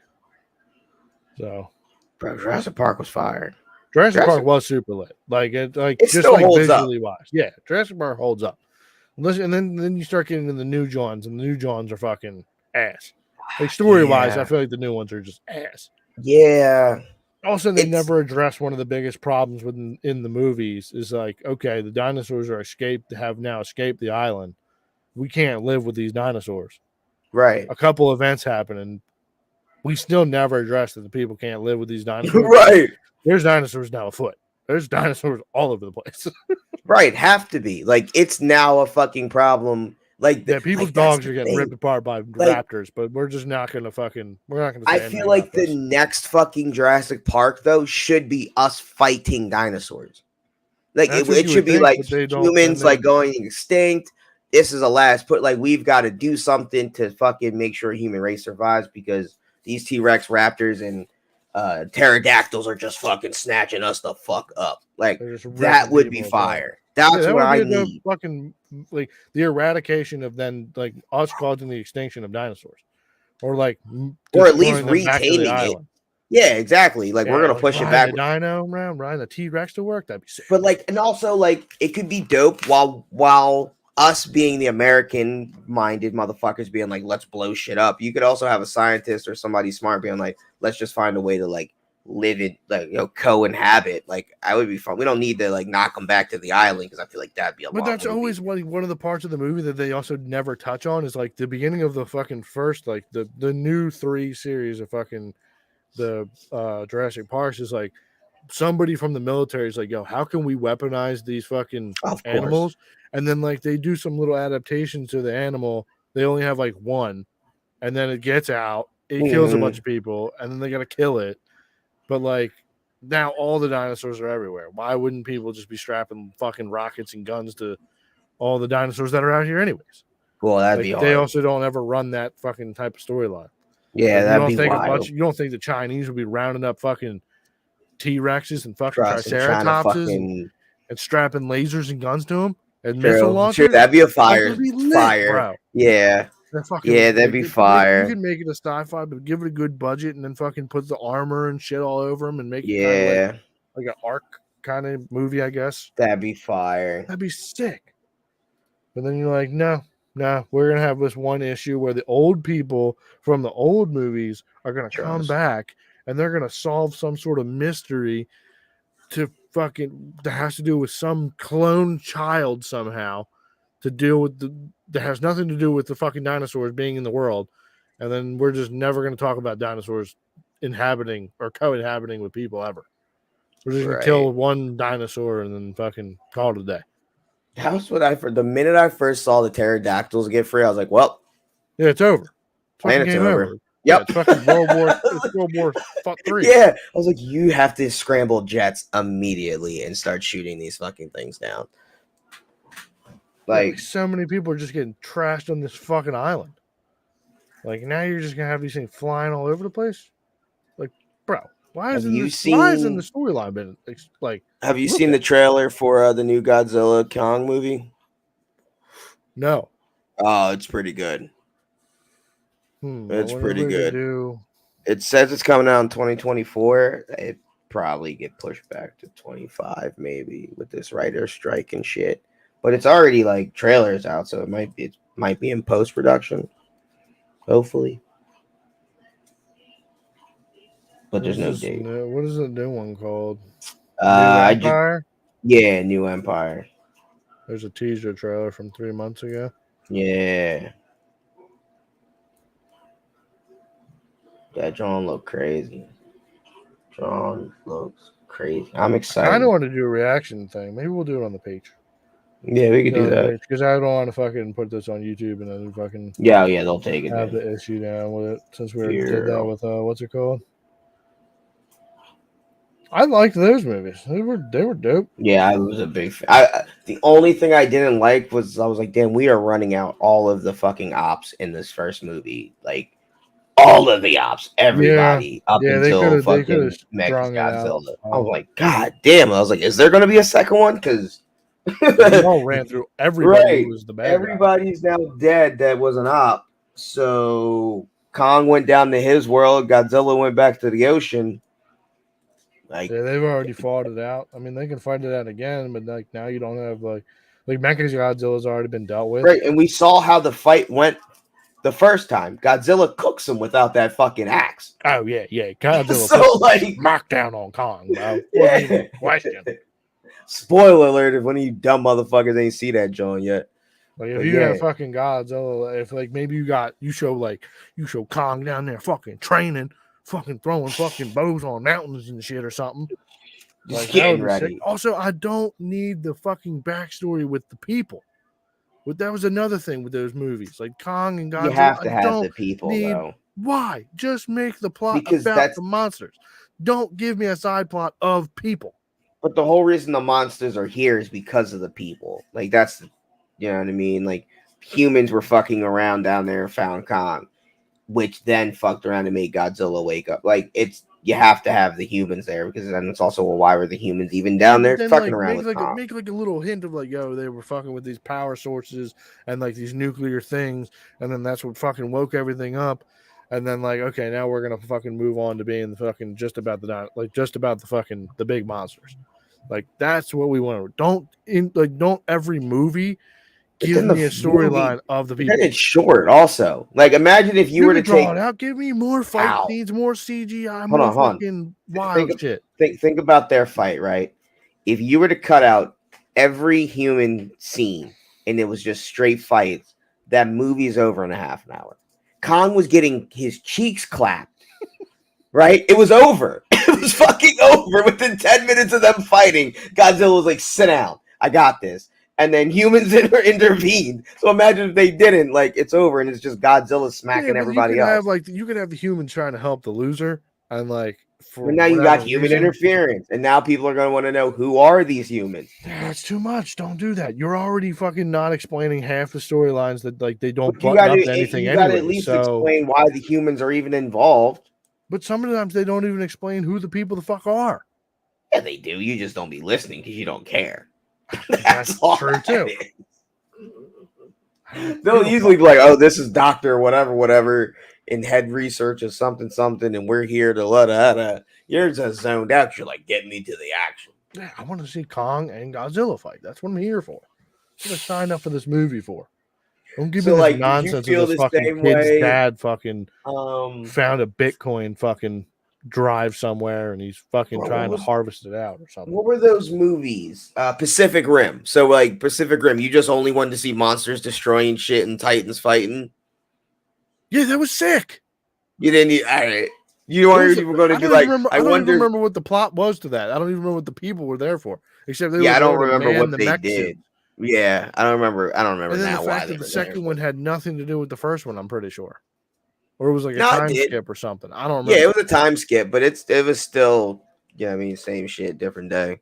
So Bro, Jurassic Park was fire. Jurassic Park was super lit. Like it It just still like holds up. visually wise. Yeah, Jurassic Park holds up. And then you start getting into the new Johns, and the new Johns are fucking ass. Like story wise, I feel like the new ones are just ass. Yeah. Also, they never addressed one of the biggest problems in the movies is like, okay, the dinosaurs have now escaped the island. We can't live with these dinosaurs. Right. A couple events happen, and we still never addressed that the people can't live with these dinosaurs. Right. There's dinosaurs now afoot. There's dinosaurs all over the place. Right. Have to be. Like, it's now a fucking problem. Like, yeah, people's dogs are getting ripped apart by raptors, but we're just not gonna we're not gonna. I feel like the next fucking Jurassic Park though should be us fighting dinosaurs. Like it should be like humans like going extinct. This is a last put. Like we've got to do something to fucking make sure human race survives because these T-Rex, raptors, and pterodactyls are just fucking snatching us the fuck up. Like that would be fire. That's what I need. Fucking like the eradication of then like us causing the extinction of dinosaurs, or like or at least retaining it. Yeah, exactly. Like we're gonna push it back. Dino around, riding the T-Rex to work. That'd be sick. But like, and also like, it could be dope while us being the American-minded motherfuckers being like, let's blow shit up. You could also have a scientist or somebody smart being like, let's just find a way to like live it, like co-inhabit. Like, I would be fun. We don't need to like knock them back to the island because I feel like that'd be a. But that's always one of the parts of the movie that they also never touch on is like the beginning of the fucking first like the new 3 series of fucking. The Jurassic Parks is like somebody from the military is like, yo, how can we weaponize these fucking animals? And then like they do some little adaptations to the animal. They only have like one, and then it gets out, it kills a bunch of people, and then they gotta kill it. But like now all the dinosaurs are everywhere. Why wouldn't people just be strapping fucking rockets and guns to all the dinosaurs that are out here anyways? Well, that'd be hard. They also don't ever run that fucking type of storyline. Yeah, that'd be wild. You don't think the Chinese would be rounding up fucking T-Rexes and fucking Triceratopses and strapping lasers and guns to them and missile launchers? Sure, that'd be a fire. Bro. Yeah. That'd be fire. You could make it a sci-fi, but give it a good budget and then fucking put the armor and shit all over them and make it kind of like an arc kind of movie, I guess. That'd be fire. That'd be sick. But then you're like, no, we're going to have this one issue where the old people from the old movies are going to come back and they're going to solve some sort of mystery that has to do with some clone child somehow to deal with that has nothing to do with the fucking dinosaurs being in the world. And then we're just never going to talk about dinosaurs inhabiting or co-inhabiting with people ever. We're just going to kill one dinosaur and then fucking call it a day. That was what the minute I first saw the pterodactyls get free, I was like, well, yeah, it's over. It's over. Yep. Yeah, it's fucking World War III. Yeah. I was like, you have to scramble jets immediately and start shooting these fucking things down. Like so many people are just getting trashed on this fucking island. Like now you're just gonna have these things flying all over the place. Like, bro, why isn't the storyline been like? Have you seen the trailer for the new Godzilla Kong movie? No. Oh, it's pretty good. It's pretty good. It says it's coming out in 2024. It probably get pushed back to 25 maybe with this writer's strike and shit. But it's already like trailers out, so it might be in post production. Hopefully. But there's no date. What is the new one called? New Empire? New Empire. There's a teaser trailer from 3 months ago. Yeah. That John looked crazy. John looks crazy. I'm excited. I don't want to do a reaction thing. Maybe we'll do it on the page. Yeah, we could do that. Because I don't want to fucking put this on YouTube and then fucking Yeah, they'll take it. have Man. the issue down with it since we already Here. did that with what's it called? I liked those movies. They were dope. Yeah, I was a big fan. The only thing I didn't like was I was like, damn, we are running out all of the fucking ops in this first movie. Like all of the ops, everybody up They could until have fucking Mecha's strung it out. Godzilla. I was like, God damn! I was like, is there gonna be a second one? Because We all ran through everybody who right, was the bad guy. everybody's now dead that was an op. So Kong went down to his world. Godzilla went back to the ocean. Like, Yeah, they've already fought it out. I mean, they can fight it out again, but like now you don't have like Mecha's Godzilla's already been dealt with. right, and we saw how the fight went the first time. Godzilla cooks him without that fucking axe. Oh yeah. Godzilla So like knockdown on Kong, bro. Yeah. Question. Spoiler alert! If one of you dumb motherfuckers ain't see that joint yet. Like if you have fucking Godzilla, if like maybe you show Kong down there fucking training, fucking throwing fucking bows on mountains and shit or something. Just Like, getting ready. Sick. Also, I don't need the fucking backstory with the people. But that was another thing with those movies, like Kong and Godzilla. You have to have the people, though. Why? Just make the plot because about the monsters. Don't give me a side plot of people. But the whole reason the monsters are here is because of the people. Like that's, you know what I mean? Like humans were fucking around down there and found Kong, which then fucked around and made Godzilla wake up. Like you have to have the humans there because then it's also why were the humans even down there fucking around with Kong? Make like a little hint of like, yo, they were fucking with these power sources and like these nuclear things, and then that's what fucking woke everything up. And then like, okay, now we're gonna fucking move on to being the fucking just about the fucking the big monsters. Like that's what we want. Don't every movie give me a storyline of the people. It's short also. Like imagine if you were to draw it out, give me more fight scenes, more CGI, more fucking wild shit. Think about their fight, right? If you were to cut out every human scene and it was just straight fights, that movie's over in a half an hour. Kong was getting his cheeks clapped, right? It was over. It was fucking over within 10 minutes of them fighting. Godzilla was like, sit down. I got this. And then humans intervened. So imagine if they didn't. Like, it's over and it's just Godzilla smacking everybody else. You could have the humans trying to help the loser. And like, but now you got human interference. And now people are going to want to know, who are these humans? That's too much. Don't do that. You're already fucking not explaining half the storylines that like they don't button up to anything anyway. You got to at least explain why the humans are even involved. But sometimes they don't even explain who the people the fuck are. Yeah, they do. You just don't be listening because you don't care. That's true too. They'll usually be like, "Oh, this is Doctor whatever in head research or something, and we're here to let out." You're just zoned out. You're like, "Get me to the action." Yeah, I want to see Kong and Godzilla fight. That's what I'm here for. That's what I signed up for this movie for. Don't give me this nonsense of this fucking kid's dad fucking found a Bitcoin fucking drive somewhere and he's fucking trying to harvest it out or something. What were those movies? Pacific Rim. So like Pacific Rim, you just only wanted to see monsters destroying shit and Titans fighting. Yeah, that was sick. You didn't. All right. You were going to be like. I don't even remember what the plot was to that. I don't even remember what the people were there for. Except they were I don't remember what they did. Yeah, I don't remember. And then the fact that the second one had nothing to do with the first one, I'm pretty sure. Or it was like a time skip or something. I don't remember. Yeah, it was a time skip, but it was still, I mean, same shit, different day.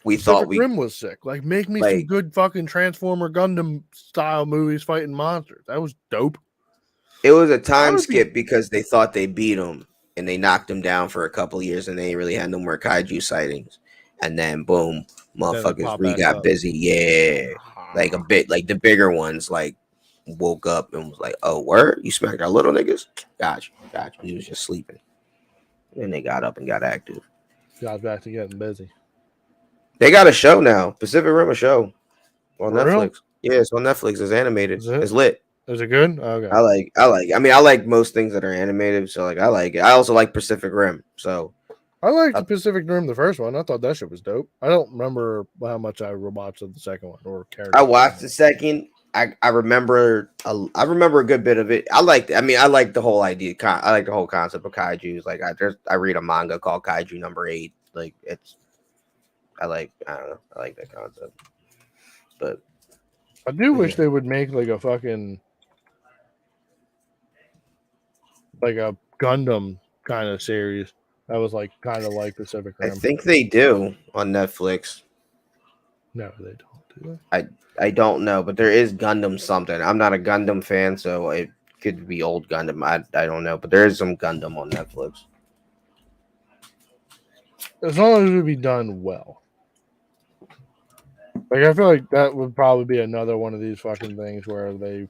Pacific Rim was sick. Like, make me some good fucking Transformer Gundam style movies fighting monsters. That was dope. It was a time skip because they thought they beat them and they knocked them down for a couple of years and they really had no more kaiju sightings. And then boom, motherfuckers got busy. Yeah, like a bit, like the bigger ones, like. Woke up and was like, "Oh, word, you smacked our little niggas." Gotcha. He was just sleeping. Then they got up and got active. Got back to getting busy. They got a show now, Pacific Rim, a show on Netflix. Real? Yeah, it's on Netflix. It's animated. It's lit. Is it good? Okay. I like most things that are animated, so like I like it. I also like Pacific Rim, so I liked the Pacific Rim, the first one. I thought that shit was dope. I don't remember how much I watched of the second one or cared. I watched the second. I remember a good bit of it. I liked it. I mean, I like the whole idea. I like the whole concept of kaijus. Like I read a manga called Kaiju #8. Like I like that concept. But I do wish they would make like a fucking like a Gundam kind of series that was like kind of like Pacific I Rim. think they do on Netflix. No, they don't do I don't know, but there is Gundam something. I'm not a Gundam fan, so it could be old Gundam. I don't know, but there is some Gundam on Netflix. that. As long as it would be done well. Like I feel like that would probably be another one of these fucking things where they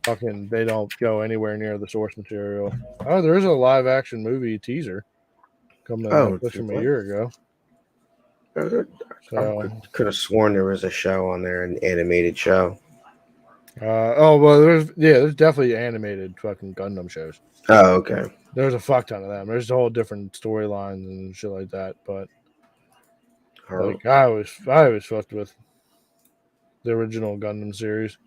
don't go anywhere near the source material. Oh, there is a live action movie teaser coming to Netflix from a year ago. I could have sworn there was a show on there, an animated show. There's definitely animated fucking Gundam shows. Oh, okay. There's a fuck ton of them. There's a whole different storylines and shit like that. But like I was fucked with the original Gundam series.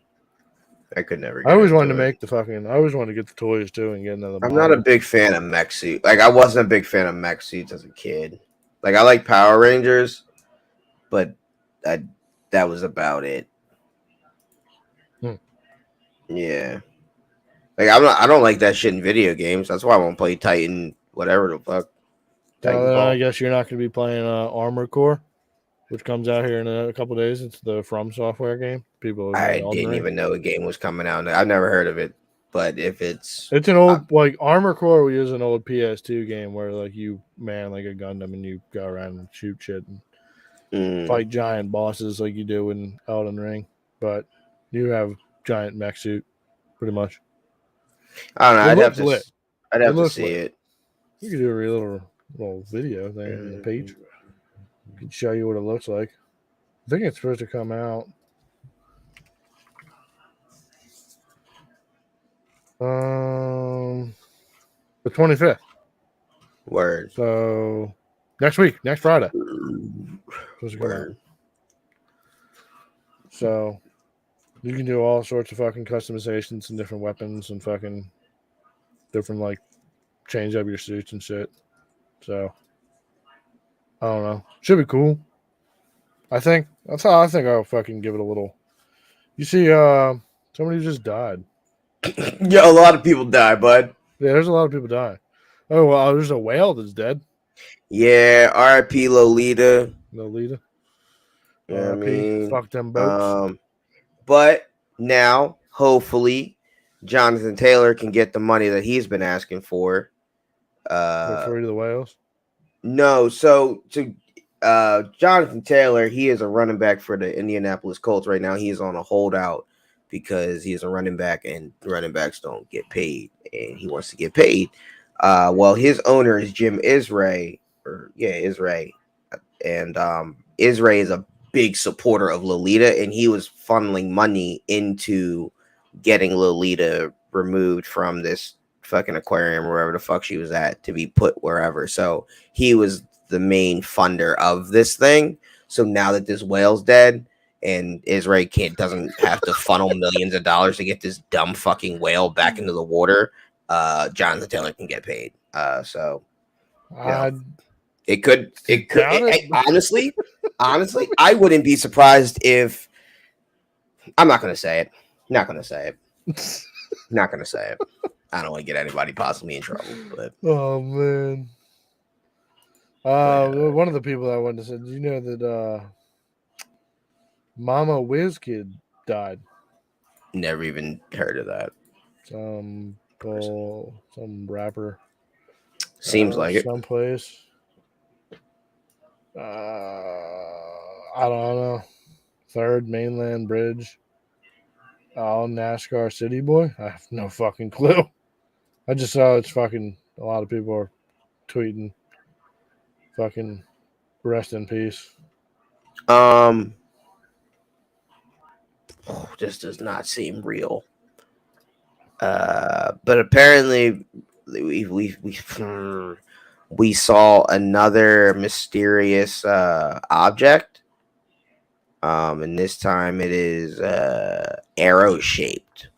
I could never. I always wanted to make I always wanted to get the toys too and get another. I'm not a big fan of mech suits. Like I wasn't a big fan of mech suits as a kid. Like I like Power Rangers, but that was about it. Yeah. Like I don't like that shit in video games. That's why I won't play Titan, whatever the fuck. I guess you're not going to be playing Armor Core, which comes out here in a couple days. It's the From Software game. I didn't even know a game was coming out. I've never heard of it. But if it's an old like Armor Core, we use an old PS2 game where like you man like a Gundam and you go around and shoot shit and fight giant bosses like you do in Elden Ring, but you have giant mech suit, pretty much. I don't know. I'd have to see it. You could do a little video thing on the page. I can show you what it looks like. I think it's supposed to come out. The 25th. Word. So next week, next Friday. Word. So you can do all sorts of fucking customizations and different weapons and fucking different like change up your suits and shit. So I don't know. Should be cool. I think I'll fucking give it a little. You see, somebody just died. Yeah, a lot of people die, bud. Yeah, there's a lot of people dying. Oh well, there's a whale that's dead. Yeah, R.I.P. Lolita. Lolita. Yeah, I mean, fuck them boats. But now, hopefully, Jonathan Taylor can get the money that he's been asking for. Free to the whales. No, so to Jonathan Taylor, he is a running back for the Indianapolis Colts right now. He is on a holdout because he is a running back, and running backs don't get paid, and he wants to get paid. Well, his owner is Jim Isray, and Isray is a big supporter of Lolita, and he was funneling money into getting Lolita removed from this fucking aquarium or wherever the fuck she was at to be put wherever. So he was the main funder of this thing. So now that this whale's dead and Israel doesn't have to funnel millions of dollars to get this dumb fucking whale back into the water, Jonathan Taylor can get paid. It could honestly, I wouldn't be surprised if I'm not gonna say it. Not gonna say it. I don't want to get anybody possibly in trouble, but oh man. One of the people I wanted to say, did you know that Mama WizKid died? Never even heard of that. Some rapper. Seems like it. Someplace. I don't know. Third Mainland Bridge. NASCAR City Boy. I have no fucking clue. I just saw it's fucking a lot of people are tweeting fucking rest in peace. This does not seem real. But apparently we saw another mysterious object. And this time it is arrow shaped.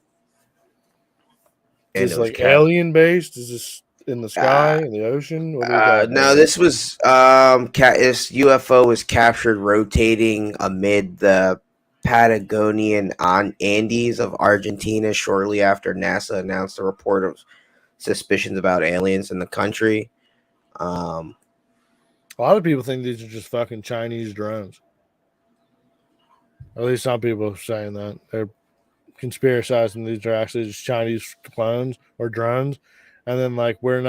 Is this like alien based? Is this in the sky, in the ocean? No, this was this UFO was captured rotating amid the Patagonian Andes of Argentina shortly after NASA announced a report of suspicions about aliens in the country. A lot of people think these are just fucking Chinese drones. At least some people are saying that. They're conspiracizing these are actually just Chinese clones or drones. And then like we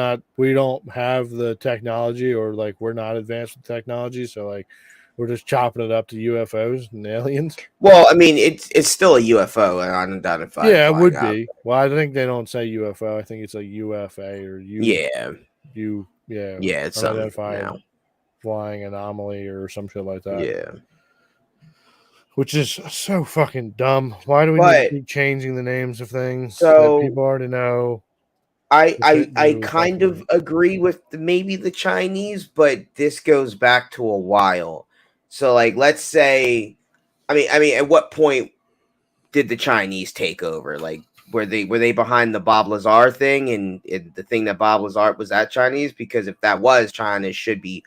don't have the technology, or like we're not advanced with technology, so like we're just chopping it up to UFOs and aliens. Well, I mean, it's still a UFO, an unidentified Yeah, it flying would object. be. Well, I think they don't say UFO. I think it's like UFA or Yeah, it's something unidentified now. flying anomaly or some shit like that. Yeah, Which is so fucking dumb. Why do we need to but keep changing the names of things that so people already know? I kind of agree with maybe the Chinese, but this goes back to a while. So like, let's say, I mean, at what point did the Chinese take over? Like, were they behind the Bob Lazar thing, and the thing that Bob Lazar was that Chinese? Because if that was, China should be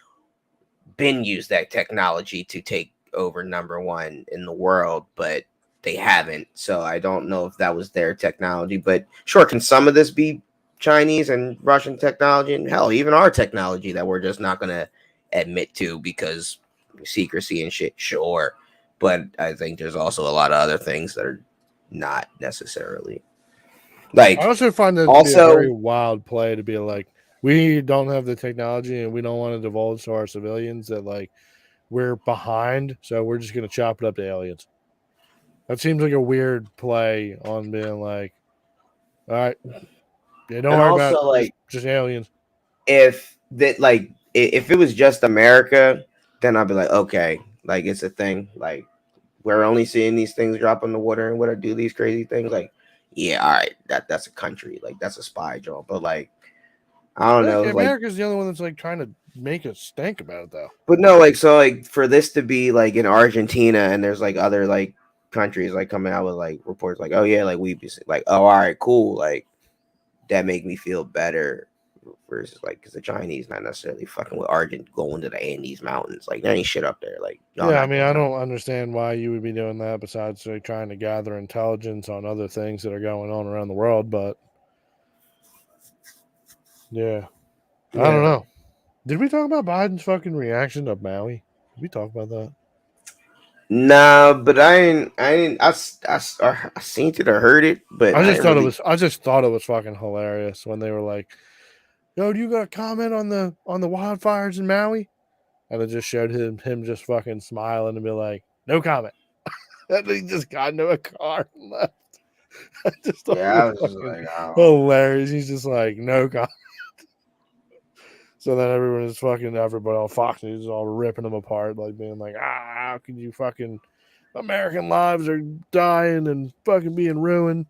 been used that technology to take over number one in the world, but they haven't. So I don't know if that was their technology, but sure, can some of this be Chinese and Russian technology, and hell, even our technology that we're just not going to admit to because secrecy and shit? Sure, but I think there's also a lot of other things that are not necessarily. Like, I also find that to be a very wild play to be like, we don't have the technology and we don't want to divulge to our civilians that like we're behind, so we're just going to chop it up to aliens. That seems like a weird play on being like, all right, yeah, don't worry about it. Like, just aliens. If it was just America, then I'd be like, okay, like it's a thing. Like, we're only seeing these things drop in the water and what I do these crazy things. Like, yeah, all right, that's a country, like that's a spy job. But like, I don't know. America's the only one that's like trying to make us stink about it, though. But no, like, so like for this to be like in Argentina, and there's like other like countries like coming out with like reports like, oh yeah, like we like, oh all right, cool, like that make me feel better. Versus like, because the Chinese not necessarily fucking with Argent going to the Andes Mountains, like there ain't shit up there. Like, yeah, I mean, I don't understand why you would be doing that besides like trying to gather intelligence on other things that are going on around the world. But yeah. I don't know. Did we talk about Biden's fucking reaction to Maui? Did we talk about that? Nah, but I seen it or heard it, but I just thought it was fucking hilarious when they were like, "Yo, do you got a comment on the wildfires in Maui?" And it just showed him just fucking smiling and be like, "No comment." And he just got into a car and left. I just thought it was fucking hilarious. He's just like, "No comment." So then everybody on Fox News is all ripping them apart, like being like, how can you fucking, American lives are dying and fucking being ruined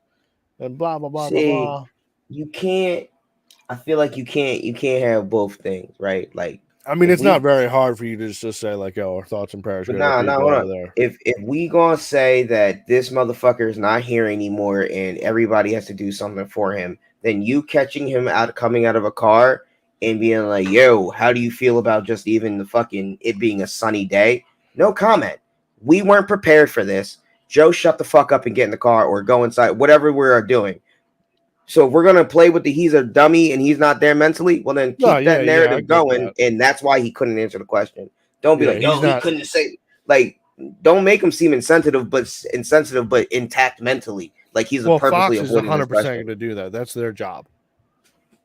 and blah, blah, blah, blah, blah. You can't, I feel like you can't have both things, right? Like, I mean, it's not very hard for you to just say like, oh, our thoughts and prayers. But there. If we gonna say that this motherfucker is not here anymore and everybody has to do something for him, then you catching him coming out of a car and being like, yo, how do you feel about just even the fucking it being a sunny day? No comment. We weren't prepared for this. Joe, shut the fuck up and get in the car or go inside, whatever we're doing. So if we're gonna play with he's a dummy and he's not there mentally, well then keep that narrative going, and that's why he couldn't answer the question. Don't be like, yo, he couldn't say, like, don't make him seem insensitive, but intact mentally. Like he's purposely Fox is 100% going to do that. That's their job.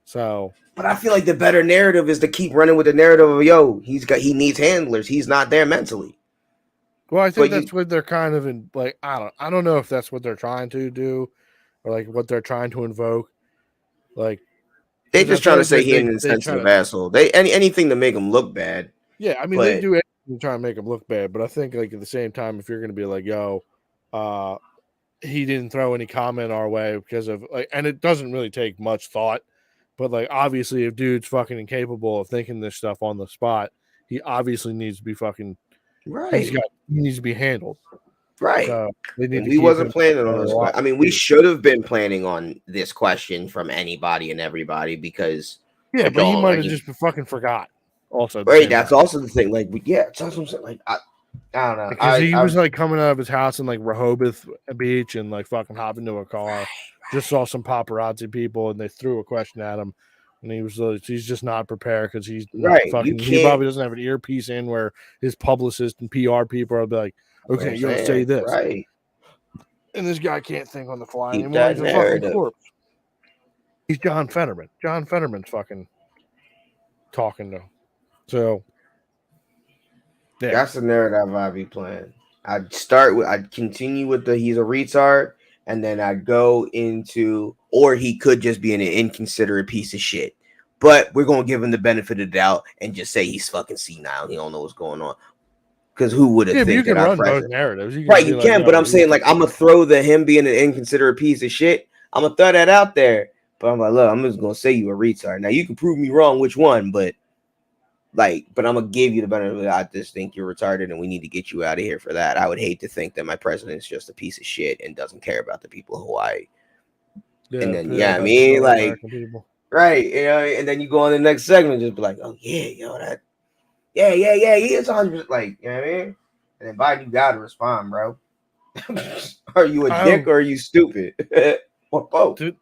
So, but I feel like the better narrative is to keep running with the narrative of, yo, he needs handlers. He's not there mentally. Well, I think that's what they're kind of in. Like, I don't know if that's what they're trying to do, or like what they're trying to invoke. Like, they just trying to say he's an insensitive asshole. Anything to make him look bad. Yeah, I mean, they do anything to try and make him look bad. But I think like at the same time, if you're going to be like, yo, he didn't throw any comment our way because of like, and it doesn't really take much thought. But like, obviously, if dude's fucking incapable of thinking this stuff on the spot, he obviously needs to be fucking right. He needs to be handled. Right. So we wasn't planning on this. I mean, we should have been planning on this question from anybody and everybody because but he might have just fucking forgot. Also, right. That's also the thing. Like, that's what I'm saying. Like, I don't know. Because he was like coming out of his house in like Rehoboth Beach and like fucking hopped into a car. Just saw some paparazzi people and they threw a question at him. And he was like, he's just not prepared because he's not right. You fucking. He can't. probably doesn't have an earpiece in where his publicist and PR people will be like, okay, you'll say Saying, this. right. And this guy can't think on the fly Keep anymore. that He's a fucking narrative. corpse. He's John Fetterman. John Fetterman's fucking talking to him. So, yeah. That's the narrative I'd be playing. I'd continue with the he's a retard, and then I'd go into, or he could just be an inconsiderate piece of shit. But we're gonna give him the benefit of the doubt and just say he's fucking senile. He don't know what's going on. Because who would have Yeah, but you think can that our run both president? narratives. You Right, be you like, can, but I'm saying like I'm gonna throw him being an inconsiderate piece of shit. I'm gonna throw that out there. But I'm like, look, I'm just gonna say you a retard. Now you can prove me wrong, which one, but I'm gonna give you the benefit of the I just think you're retarded and we need to get you out of here for that. I would hate to think that my president's just a piece of shit and doesn't care about the people of Hawaii. yeah, And then I mean, like people. Right, and then you go on the next segment, just be like, oh yeah, that yeah, he is 100%, like, you know what I mean? And then Biden, you gotta respond, bro. Are you a dick or are you stupid? Or both? Dude,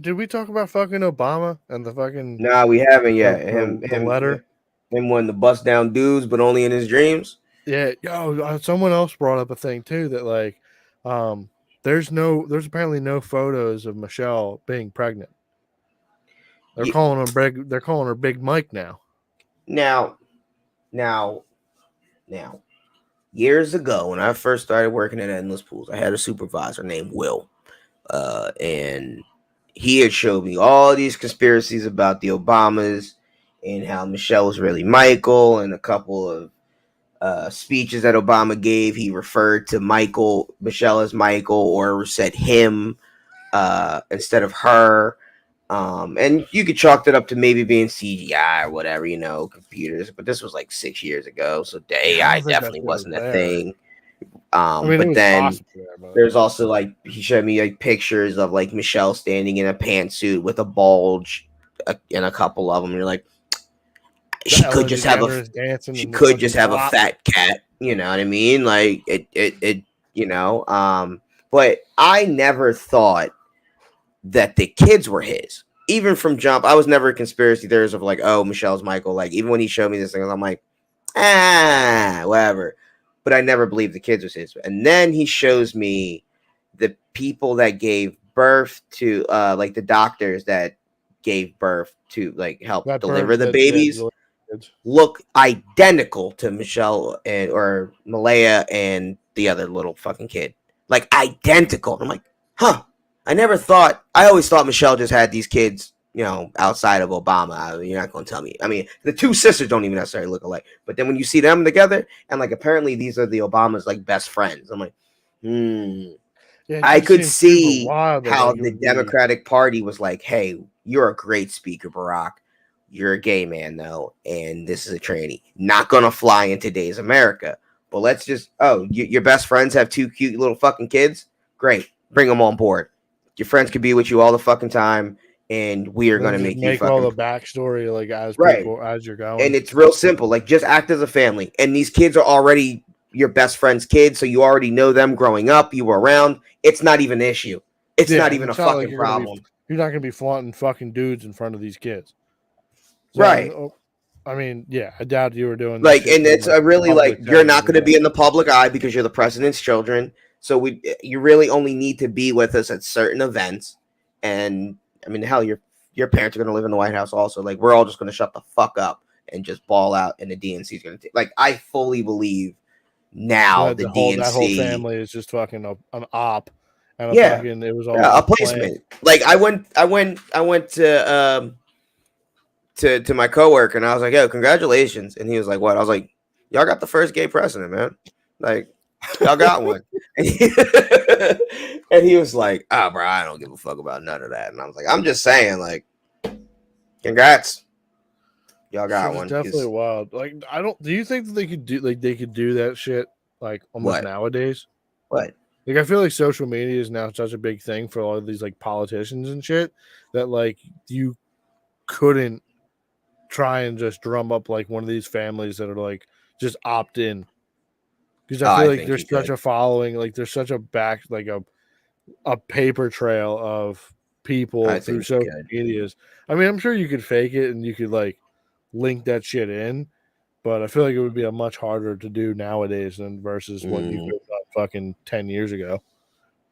did we talk about fucking Obama and the fucking? Nah, we haven't yet. The letter. Him wanting to bust down dudes, but only in his dreams. Yeah, someone else brought up a thing too that like, there's apparently no photos of Michelle being pregnant. They're calling her Big Mike now. Now, years ago when I first started working at Endless Pools, I had a supervisor named Will, and he had showed me all these conspiracies about the Obamas and how Michelle was really Michael, and a couple of speeches that Obama gave. He referred to Michelle as Michael, or said him instead of her. And you could chalk it up to maybe being CGI or whatever, computers. But this was like 6 years ago, so the AI definitely wasn't a thing. But then there's also like he showed me like pictures of like Michelle standing in a pantsuit with a bulge, and a couple of them. And you're like, she could just have a fat cat. You know what I mean? Like it. But I never thought that the kids were his. Even from jump, I was never a conspiracy theorist of like, oh, Michelle's Michael. Like, even when he showed me this thing, I'm like, whatever. But I never believed the kids was his. And then he shows me the people that gave birth to, like the doctors that gave birth to, like, help deliver the babies, look identical to Michelle or Malaya and the other little fucking kid. Like, identical. I'm like, huh. I always thought Michelle just had these kids, outside of Obama. You're not going to tell me. I mean, the two sisters don't even necessarily look alike. But then when you see them together, and like apparently these are the Obama's like best friends, I'm like, Yeah, I could see how the Democratic Party was like, hey, you're a great speaker, Barack. You're a gay man, though, and this is a tranny. Not going to fly in today's America. But let's just, your best friends have two cute little fucking kids? Great. Bring them on board. Your friends could be with you all the fucking time, and we are going to make you fucking... all the backstory, like, as you're going. And it's real simple. Like, just act as a family. And these kids are already your best friend's kids, so you already know them growing up. You were around. It's not even an issue. It's not even a fucking problem. You're not going to be flaunting fucking dudes in front of these kids. So, right. I mean, yeah, I doubt you were doing like, and it's really like you're not going to be in the public eye because you're the president's children. So you really only need to be with us at certain events. And I mean, hell, your parents are going to live in the White House also. Like, we're all just going to shut the fuck up and just ball out, and the DNC is going to take. Like, I fully believe now the DNC, that whole family is just fucking an op. And fucking, it was all a placement. Like, I went to my coworker, and I was like, yo, congratulations. And he was like, what? I was like, y'all got the first gay president, man. Like, y'all got one. And he was like, bro, I don't give a fuck about none of that. And I was like, I'm just saying, like, congrats. Y'all got one. Definitely wild. Like, do you think that they could do that shit like almost nowadays? What? Like, I feel like social media is now such a big thing for all of these like politicians and shit that like you couldn't try and just drum up like one of these families that are like just opt in because I feel I like think he there's such could. a following, like there's such a a paper trail of people I through think he social could. medias. I mean, I'm sure you could fake it and you could like link that shit in, but I feel like it would be a much harder to do nowadays than versus what you could have done fucking 10 years ago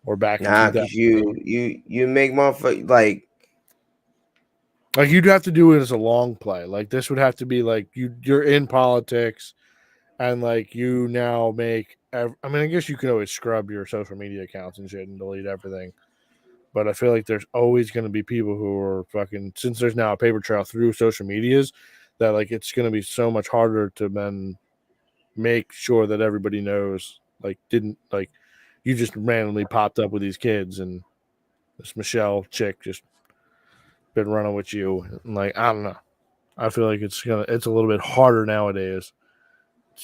or back in Nah, cause 2008. you make motherfucker like Like you'd have to do it as a long play. Like this would have to be like you're in politics and like you now make. I mean, I guess you could always scrub your social media accounts and shit and delete everything. But I feel like there's always going to be people who are fucking, since there's now a paper trail through social medias, that like it's going to be so much harder to then make sure that everybody knows, like, didn't like you just randomly popped up with these kids and this Michelle chick just been running with you. And like, I don't know. I feel like it's a little bit harder nowadays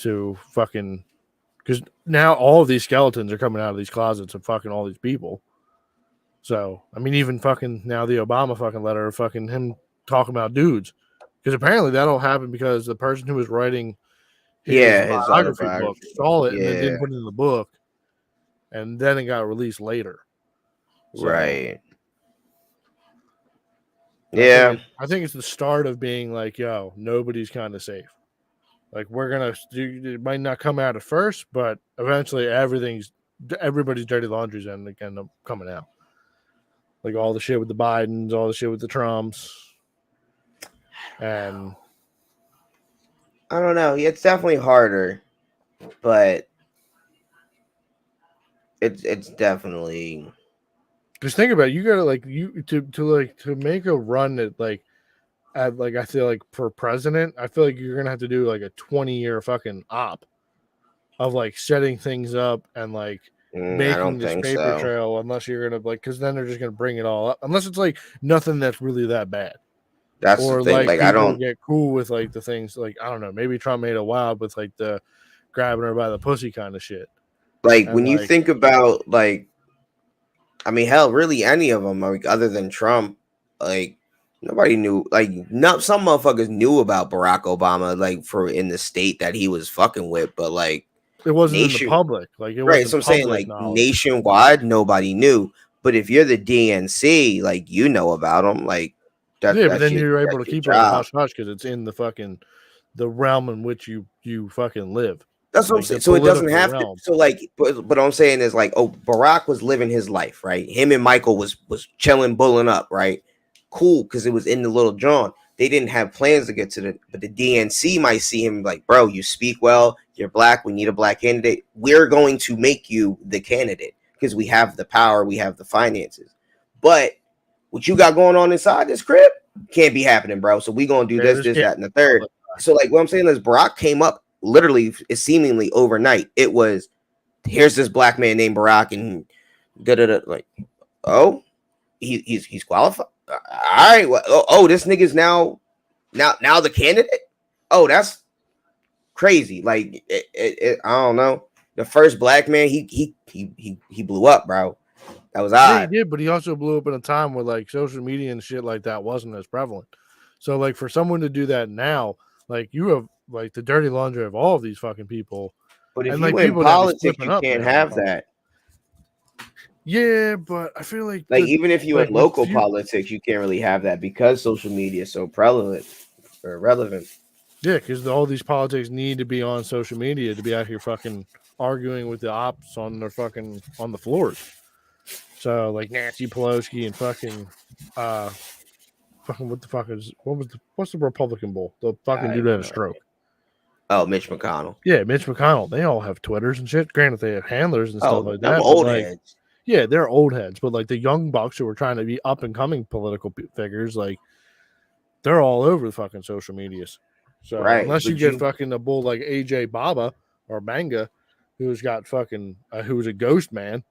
to fucking, because now all of these skeletons are coming out of these closets of fucking all these people. So, I mean, even fucking now the Obama fucking letter of fucking him talking about dudes. Because apparently that all happened because the person who was writing his his biography book autobiography. saw it and then Yeah, didn't put it in the book. And then it got released later. So, right. Yeah. I think it's the start of being like, yo, nobody's kind of safe. Like we're gonna, it might not come out at first, but eventually everybody's dirty laundry's end up coming out. Like all the shit with the Bidens, all the shit with the Trumps, and I don't know. It's definitely harder, but it's definitely just think about it, you gotta like you to make a run at I feel like for president, I feel like you're gonna have to do like a 20-year fucking op of like setting things up and like I making don't this think paper so. trail, unless you're gonna like, because then they're just gonna bring it all up, unless it's like nothing that's really that bad, That's the or thing. like Like I people don't get cool with like the things, like I don't know, maybe Trump made it wild with like the grabbing her by the pussy kind of shit, like and when you like think about like I mean hell really any of them like other than Trump like nobody knew like not some motherfuckers knew about Barack Obama like for in the state that he was fucking with, but like it wasn't in the nation public, like it right. So wasn't I'm saying public like knowledge. nationwide nobody knew, but if you're the DNC like you know about them like Yeah, but that's then your you're able to that's your keep it like job. hush hush because it's in the fucking the realm in which you fucking live, That's what I'm like the saying. So it doesn't political have to. realm. So like, but what I'm saying is like, oh, Barack was living his life, right? Him and Michael was chilling, bulling up, right? Cool, because it was in the Little John. They didn't have plans to get to but the DNC might see him like, bro, you speak well, you're black, we need a black candidate. We're going to make you the candidate because we have the power, we have the finances. But what you got going on inside this crib can't be happening, bro. So we gonna do Yeah, this, this this, can't that, and the third. So like what I'm saying is Barack came up literally seemingly overnight. It was here's this black man named Barack and da da da like oh he's qualified. All right, well, this nigga's now the candidate. Oh, that's crazy. Like I don't know. The first black man he blew up, bro. That was Yeah, he odd. did, but he also blew up in a time where like social media and shit like that wasn't as prevalent. So like for someone to do that now, like you have like the dirty laundry of all of these fucking people, But if and like you in people that be politics, slipping you up can't now. have that. Yeah, but I feel like Like even if you in with local politics, you can't really have that because social media is so prevalent or relevant. yeah, because all these politics need to be on social media to be out here fucking arguing with the ops on their fucking on the floors. So like Nancy Pelosi and fucking what the fuck is what's the Republican bull? The fucking I dude have had a no stroke. idea. Oh, Mitch McConnell. Yeah, Mitch McConnell. They all have Twitters and shit. Granted, they have handlers and stuff Oh, like them that, but old like, heads. yeah, they're old heads. But like the young bucks who are trying to be up and coming political figures, like they're all over the fucking social medias. So Right. unless you But get you fucking a bull like AJ Baba or Manga, who's got fucking who's a ghost man,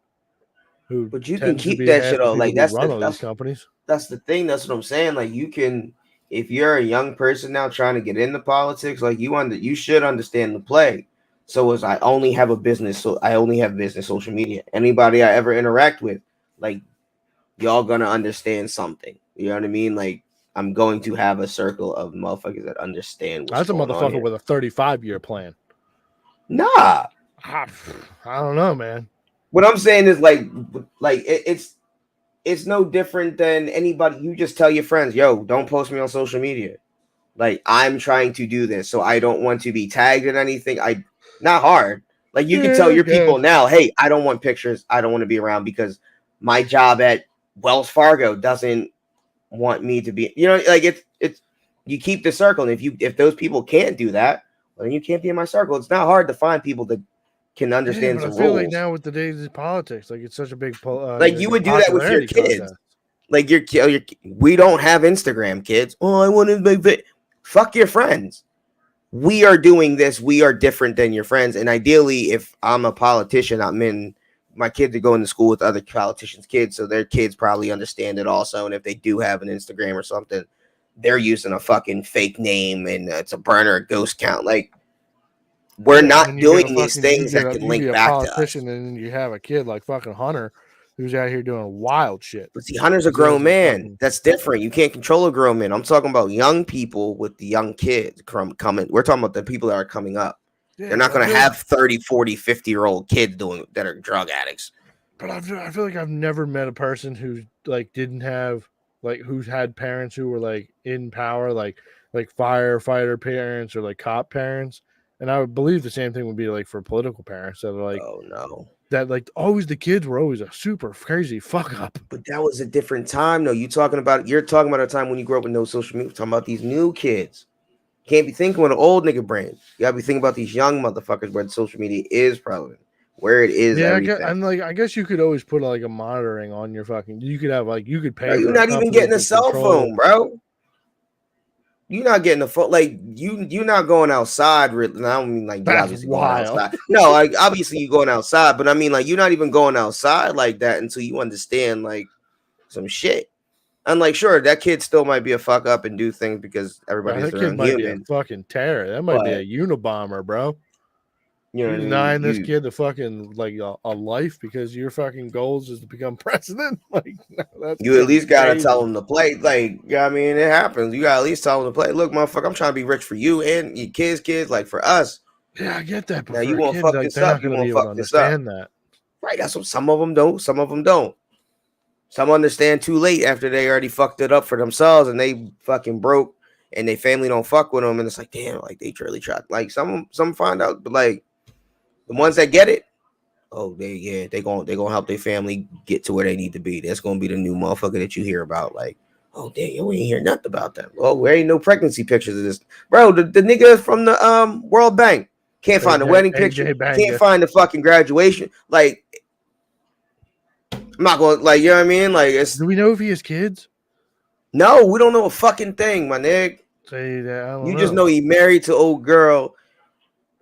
who but you can tends to keep be that half shit the on. people Like who run all these companies. that's the thing. That's what I'm saying. Like you can if you're a young person now trying to get into politics, like you should understand the play. So as I only have a business, so I only have business social media. Anybody I ever interact with, like y'all gonna understand something. You know what I mean? Like I'm going to have a circle of motherfuckers that understand what's That's a going on motherfucker here. with a 35-year plan. Nah, I don't know, man. What I'm saying is it's no different than anybody. You just tell your friends, yo, don't post me on social media. Like, I'm trying to do this, so I don't want to be tagged in anything. Not hard. Like, you can tell Yeah, I your people guess. now, hey, I don't want pictures. I don't want to be around because my job at Wells Fargo doesn't want me to be. Like it's you keep the circle, and if those people can't do that, well, then you can't be in my circle. It's not hard to find people that can Yeah, understand but I some feel like rules. now with the days of politics, like it's such a big Like, you would do that with your popularity kids. contest. Like, we don't have Instagram, kids. Oh, I want to make fuck your friends. We are doing this. We are different than your friends. And ideally, if I'm a politician, my kids are going to school with other politicians' kids, so their kids probably understand it also. And if they do have an Instagram or something, they're using a fucking fake name and it's a burner, a ghost count. Like, we're Yeah, and then not you get a doing these fucking things that can you be link a back to us. politician, and then you have a kid like fucking Hunter, who's out here doing wild shit. But see, Hunter's a Because he has grown a man. fucking That's different. You can't control a grown man. I'm talking about young people with the young kids coming. We're talking about the people that are coming up. yeah. They're not But I going to feel like, have 30, 40, 50-year-old kids that are drug addicts. but I feel like I've never met a person who like didn't have like who's had parents who were like in power, like firefighter parents or like cop parents. And I would believe the same thing would be like for political parents that are like Oh, no. that, like always the kids were always a super crazy fuck up. But that was a different time, though. You're talking about a time when you grew up with no social media. We're talking about these new kids. Can't be thinking with an old nigga brain. You gotta be thinking about these young motherfuckers where the social media is prevalent, where it is Yeah, everything. I guess you could always put like a monitoring on your fucking. You could have like you could Bro, pay you're for a not even company getting a to cell control. phone, bro. You're not getting a phone. Like, you're not going outside. And I don't mean like you That's obviously going wild. outside. No, like obviously you going outside, but I mean like you're not even going outside like that until you understand like some shit. And like, sure, that kid still might be a fuck up and do things because Bro, everybody's that their kid own might be a human. fucking terror. That might be But a Unabomber, bro. you know You what I mean? denying this kid the fucking like a life because your fucking goals is to become president? Like, no, that's You at fucking least gotta tell crazy. them to play. Like, yeah, I mean, it happens. You gotta at least tell them to play. Look, motherfucker, I'm trying to be rich for you and your kids, like for us. Yeah, I get that, but Now for you a won't kid, fuck like this they're up. not You gonna be won't able to fuck this up. understand that. Right? That's what some of them do. Some of them don't. Some understand too late after they already fucked it up for themselves and they fucking broke and their family don't fuck with them. And it's like, damn, like they really tried. Like some find out, but like the ones that get it, oh, they gonna help their family get to where they need to be. That's gonna be the new motherfucker that you hear about. Like, oh, damn, you ain't hear nothing about them. Oh, there ain't no pregnancy pictures of this, bro. The nigga from the World Bank can't find the wedding picture. AJ Can't Banga. find the fucking graduation. Like, I'm not going like, you know what I mean? Like, it's Do we know if he has kids? no, we don't know a fucking thing, my nigga. Say that I don't You just know. know he married to old girl,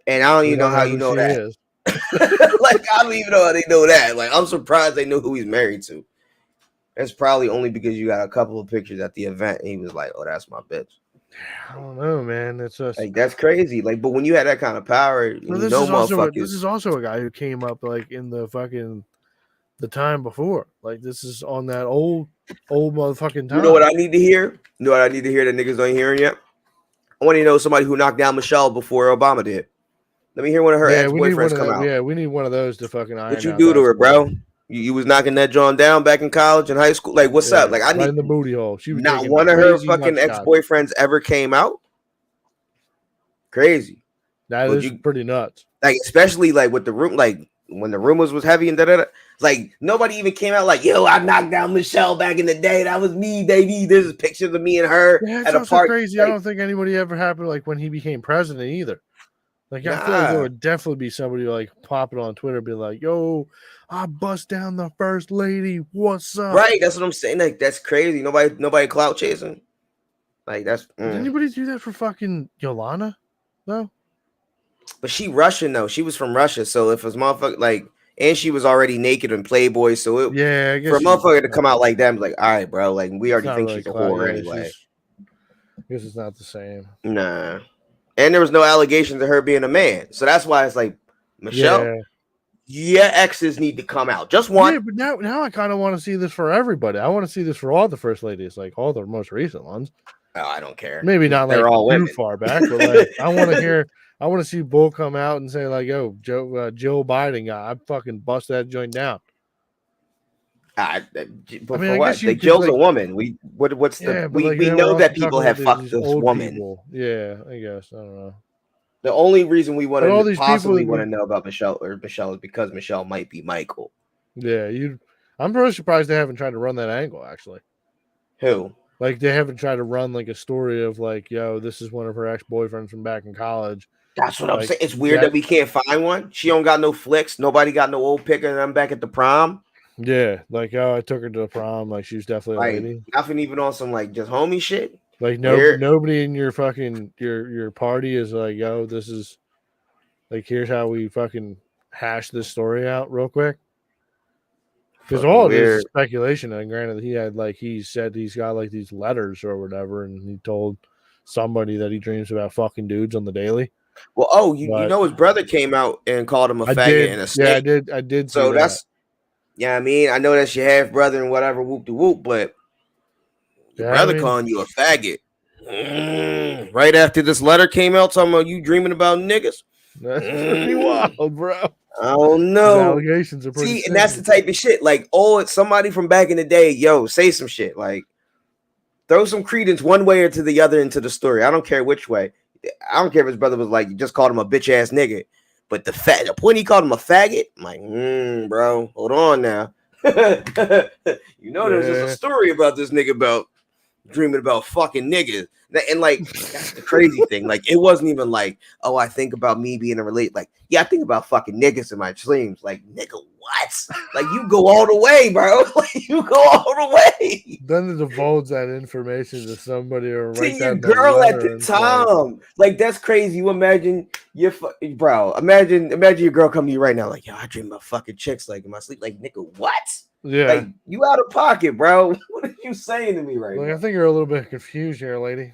and I don't We even know don't how know you who know she that. is. Like, I don't even know how they know that. Like, I'm surprised they know who he's married to. That's probably only because you got a couple of pictures at the event, and he was like, "Oh, that's my bitch." I don't know, man. It's just Like, that's crazy. Like, but when you had that kind of power, and well, you know, this motherfuckers, is also a guy who came up like in the fucking the time before. Like this is on that old motherfucking you know what time. I need to hear? You know what I need to hear that niggas ain't hearing yet? I want to know somebody who knocked down Michelle before Obama did. Let me hear one of her Yeah, we need one ex-boyfriends of come that. out. Yeah, we need one of those to fucking What iron you out do to that her, split. bro? You was knocking that John down back in college and high school. Like, what's up? Like, I right need in the booty hole. She was not taking one of her crazy fucking nut shots. ex-boyfriends ever came out. Crazy. That Would is you pretty nuts. like, especially like with the room, like when the rumors was heavy and da da da. Like nobody even came out like, yo, I knocked down Michelle back in the day. That was me, baby. There's pictures of me and her Yeah, it's at a also party. crazy. I Like, don't think anybody ever happened like when he became president either. Like I feel like there nah. would definitely be somebody like popping on Twitter, be like, "Yo, I bust down the first lady. What's up?" Right. That's what I'm saying. Like, that's crazy. Nobody clout chasing. Like, that's Did anybody do that for fucking Yolanda? No. but she Russian though. She was from Russia. So if it's motherfucker like, and she was already naked and Playboy, so it Yeah, I for guess a motherfucker to come out like that, I'm like, all right, bro. Like, we it's already not think really she's a clout. whore Yeah, anyway. I guess it's not the same. Nah. And there was no allegations of her being a man. So that's why it's like, Michelle, your exes need to come out. Just one. Yeah, but now I kind of want to see this for everybody. I want to see this for all the first ladies, like all the most recent ones. Oh, I don't care. Maybe not They're like all too women. far back, but like I want to hear I want to see Bull come out and say like, "Yo, Joe Biden, I fucking bust that joint down." But I mean, for I guess what? you Like could Jill's a like, woman. What's the yeah, but like we then we're know also that people talking about have fucked these this old woman. people. Yeah, I guess I don't know. The only reason we want But all to these possibly people, want to know about Michelle is because Michelle might be Michael. yeah, I'm really surprised they haven't tried to run that angle. Actually, Who? like they haven't tried to run like a story of like, yo, this is one of her ex boyfriends from back in college. That's what I'm Like saying. It's weird that we can't find one. She don't got no flicks. Nobody got no old picker. And I'm back at the prom. yeah, like oh, I took her to the prom. Like she's definitely a Like lady. nothing even on some like just homie shit. Like Weird. nobody in your fucking your party is like, yo, this is like here's how we fucking hash this story out real quick. Because Fucking all it is weird. speculation. And granted, he said he's got like these letters or whatever, and he told somebody that he dreams about fucking dudes on the daily. Well, you But know his brother came out and called him a I faggot did, and a yeah, snake. I did see So that. that's I mean, I know that's your half brother and whatever, whoop de whoop, but your brother calling you a faggot. Right after this letter came out talking about you dreaming about niggas. That's pretty wild, bro. I don't These know. allegations are pretty See, and that's the type of shit. Like, it's somebody from back in the day, yo, say some shit. Like, throw some credence one way or to the other into the story. I don't care which way. I don't care if his brother was like, you just called him a bitch ass nigga. But the point he called him a faggot, I'm like, bro, hold on now. You know, there's just a story about this nigga about dreaming about fucking niggas. And like, that's the crazy thing. Like, it wasn't even like, oh, I think about me being a relate. Like, yeah, I think about fucking niggas in my dreams. Like, nigga, what? Like, you go all the way, bro. Like, you go all the way. Then to divulge that information to somebody or write Your that in a girl at letter the and time. Like, that's crazy. You imagine bro. Imagine your girl come to you right now, like, yo, I dream about fucking chicks like in my sleep. Like, nigga, what? yeah. Like, you out of pocket, bro. What are you saying to me right now? I think you're a little bit confused here, lady.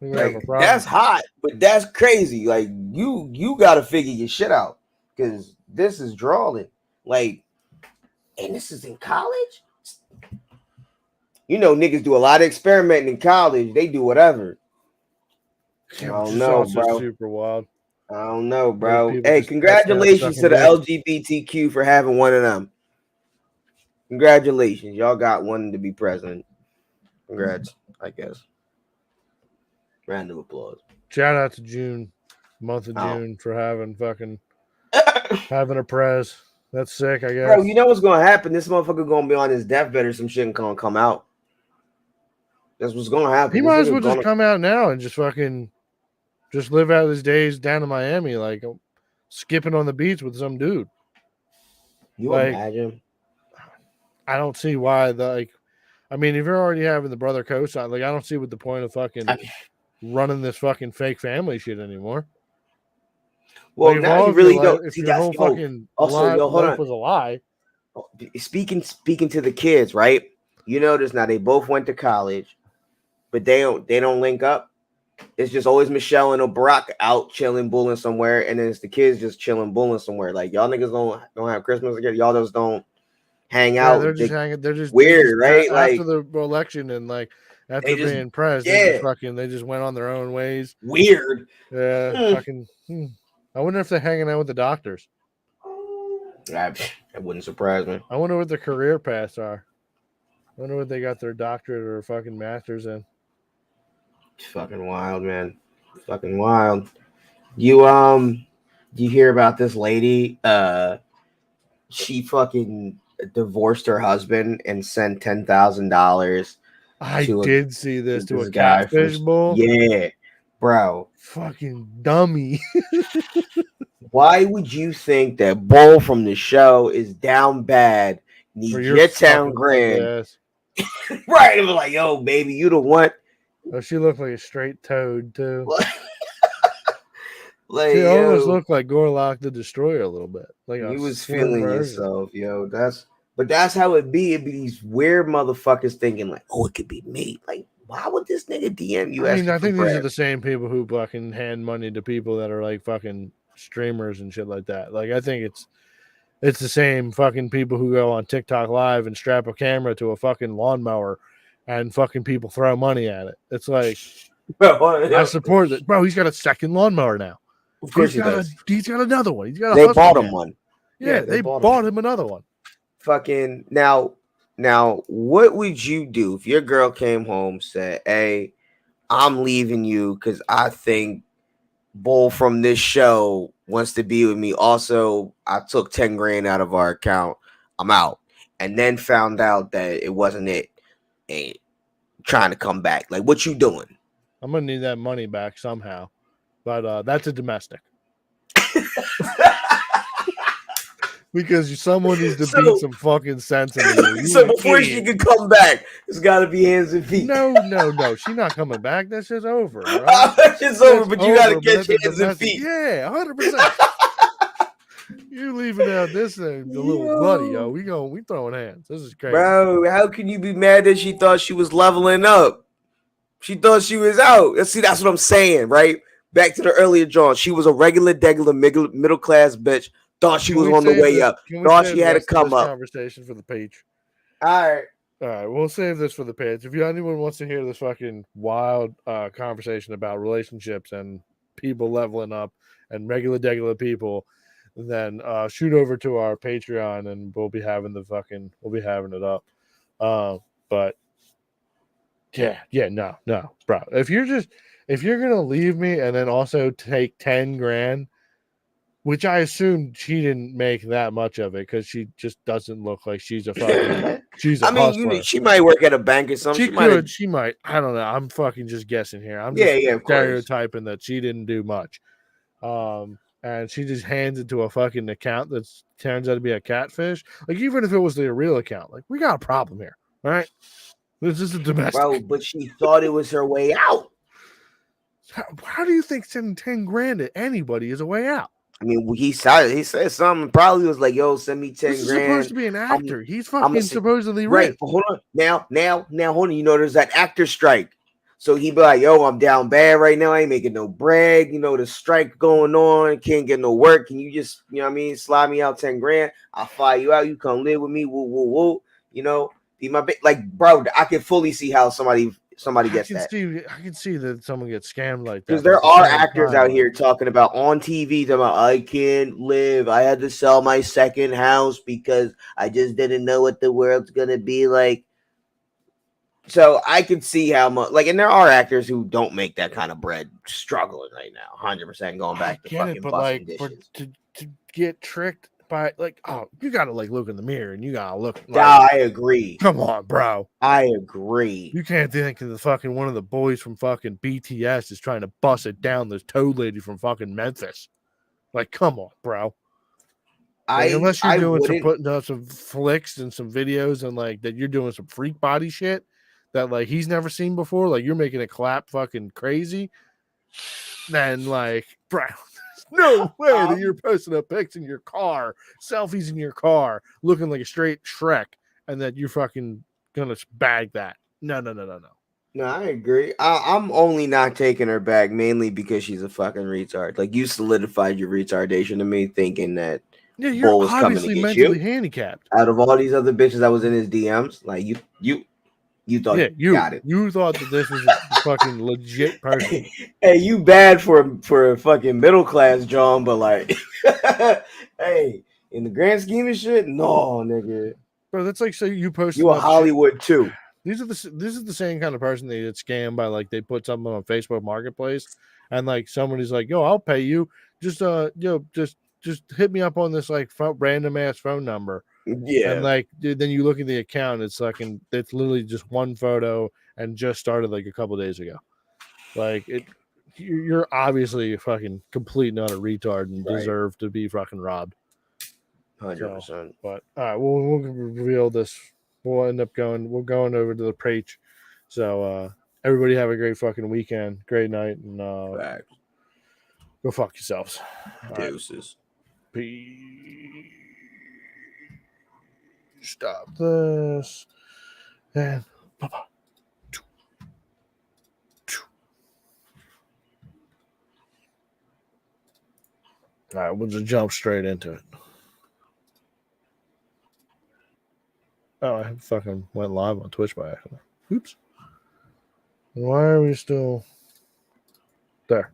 Like, that's hot, but that's crazy. Like, you gotta figure your shit out because this is drawing. Like, and this is in college. You know, niggas do a lot of experimenting in college. They do whatever. I don't know, bro. Super wild. I don't know, bro. Hey, congratulations to the LGBTQ for having one of them. Congratulations. Y'all got one to be president. Congrats, I guess. Round of applause. Shout out to June, month of June, for having having a prez. That's sick, I guess. Bro, you know what's gonna happen? This motherfucker gonna be on his deathbed or some shit and gonna come out. That's what's gonna happen. He might as well just come out now and just live out his days down in Miami, like skipping on the beach with some dude. You imagine? I don't see why I mean, if you're already having the brother co-sign, like I don't see what the point of fucking running this fucking fake family shit anymore. Well, like, now you really don't. If your whole fucking life was a lie. Speaking to the kids, right? You notice now they both went to college, but they don't link up. It's just always Michelle and Barack out chilling, bulling somewhere, and then it's the kids just chilling, bulling somewhere. Like y'all niggas don't have Christmas together. Y'all just don't hang out. They're just hanging. They're just weird, right? After the election and like after being president, they just went on their own ways. Weird. Yeah, fucking. I wonder if they're hanging out with the doctors. That wouldn't surprise me. I wonder what their career paths are. I wonder what they got their doctorate or fucking masters in. It's fucking wild, man. Fucking wild. You hear about this lady? She fucking divorced her husband and sent $10,000. I did see this to a catfish bowl. Yeah, bro. Fucking dummy. Why would you think that Bull from the show is down bad? Needs your town grand. Right. It was like, yo, baby, you the one. Oh, she looked like a straight toad, too. Like, she almost looked like Gorlock the Destroyer a little bit. Like you was feeling yourself, yo. That's how it be. It'd be these weird motherfuckers thinking like, oh, it could be me. Like, why would this nigga DM you? I mean, I think these are the same people who fucking hand money to people that are like fucking streamers and shit like that. Like, I think it's the same fucking people who go on TikTok live and strap a camera to a fucking lawnmower and fucking people throw money at it. It's like, I support that. Bro, he's got a second lawnmower now. Of course he does. He's got another one. He's got a They hustle bought him game. one. Yeah, they bought him another one. Fucking now, what would you do if your girl came home, said, "Hey, I'm leaving you because I think Bull from this show wants to be with me. Also, I took 10 grand out of our account. I'm out." And then found out that it wasn't it and trying to come back. Like, what you doing? I'm gonna need that money back somehow. But that's a domestic. Because someone needs to beat some fucking sense into you. So before she can come back, it's got to be hands and feet. No. She's not coming back. That shit's over. Right? That shit's over, but you got to catch hands and feet. Yeah, 100%. You leaving out this thing, the little bloody, yo. We throwing hands. This is crazy. Bro, how can you be mad that she thought she was leveling up? She thought she was out. See, that's what I'm saying, right? Back to the earlier John. She was a regular, middle class bitch. Thought she was on the way up. Thought she had to come up. Conversation for the page. All right. We'll save this for the page. If anyone wants to hear this fucking wild conversation about relationships and people leveling up and regular people, then shoot over to our Patreon and we'll be having it up. But no, bro. If you're gonna leave me and then also take 10 grand. Which I assume she didn't make that much of it because she just doesn't look like she's a fucking. She's a hustler. She might work at a bank or something. She might. I don't know. I'm fucking just guessing here. I'm just stereotyping that she didn't do much. And she just hands it to a fucking account that turns out to be a catfish. Like even if it was the real account, like we got a problem here, all right? This is a domestic. Bro, but she thought it was her way out. How do you think sending 10 grand to anybody is a way out? I mean, he said something. Probably was like, "Yo, send me 10 this grand." He's supposed to be an actor. He's fucking supposedly rich. Right, but hold on. Now, hold on. You know, there's that actor strike. So he be like, "Yo, I'm down bad right now. I ain't making no bread. You know, the strike going on. Can't get no work. Can you just, you know what I mean, slide me out 10 grand? I'll fly you out. You come live with me. Woo, woo, woo. You know, be my like, bro. I can fully see how somebody gets that. I can see that someone gets scammed like that. Because there are actors out here talking about on TV, talking about I can't live. I had to sell my second house because I just didn't know what the world's gonna be like. So I can see how much, like, and there are actors who don't make that kind of bread struggling right now, 100% going back to fucking busting dishes. To get tricked by, like, oh, you gotta like look in the mirror and you gotta look. Like, I agree. Come on, bro. I agree. You can't think that the fucking one of the boys from fucking BTS is trying to bust it down this toad lady from fucking Memphis. Like, come on, bro. Like, unless you're putting out some flicks and some videos and like that you're doing some freak body shit that like he's never seen before, like you're making it clap fucking crazy, then like, bro, no way that you're posting up pics in your car, selfies in your car, looking like a straight Shrek, and that you're fucking gonna bag that. No. No, I agree. I'm only not taking her back mainly because she's a fucking retard. Like, you solidified your retardation to me, thinking that you're Bull was obviously coming to get mentally handicapped. Out of all these other bitches that was in his DMs, like you thought you got it. You thought that this was a fucking legit person. Hey, you bad for a fucking middle class John, but like, hey, in the grand scheme of shit, no, nigga. Bro, that's like, so you posted. You a Hollywood shit. Too. This is the same kind of person that get scammed by, like, they put something on Facebook Marketplace, and like somebody's like, "Yo, I'll pay you. Just just hit me up on this like random ass phone number." Yeah, and like then you look at the account, it's literally just one photo and just started like a couple days ago. Like you're obviously a fucking complete not a retard and deserve to be fucking robbed. 100%. But all right, we'll reveal this. We'll end up going over to the preach. So everybody have a great fucking weekend, great night, and go fuck yourselves. Deuces. Right. Peace. Stop this. And bye-bye. All right, we'll just jump straight into it. Oh, I fucking went live on Twitch by accident. Oops. Why are we still there?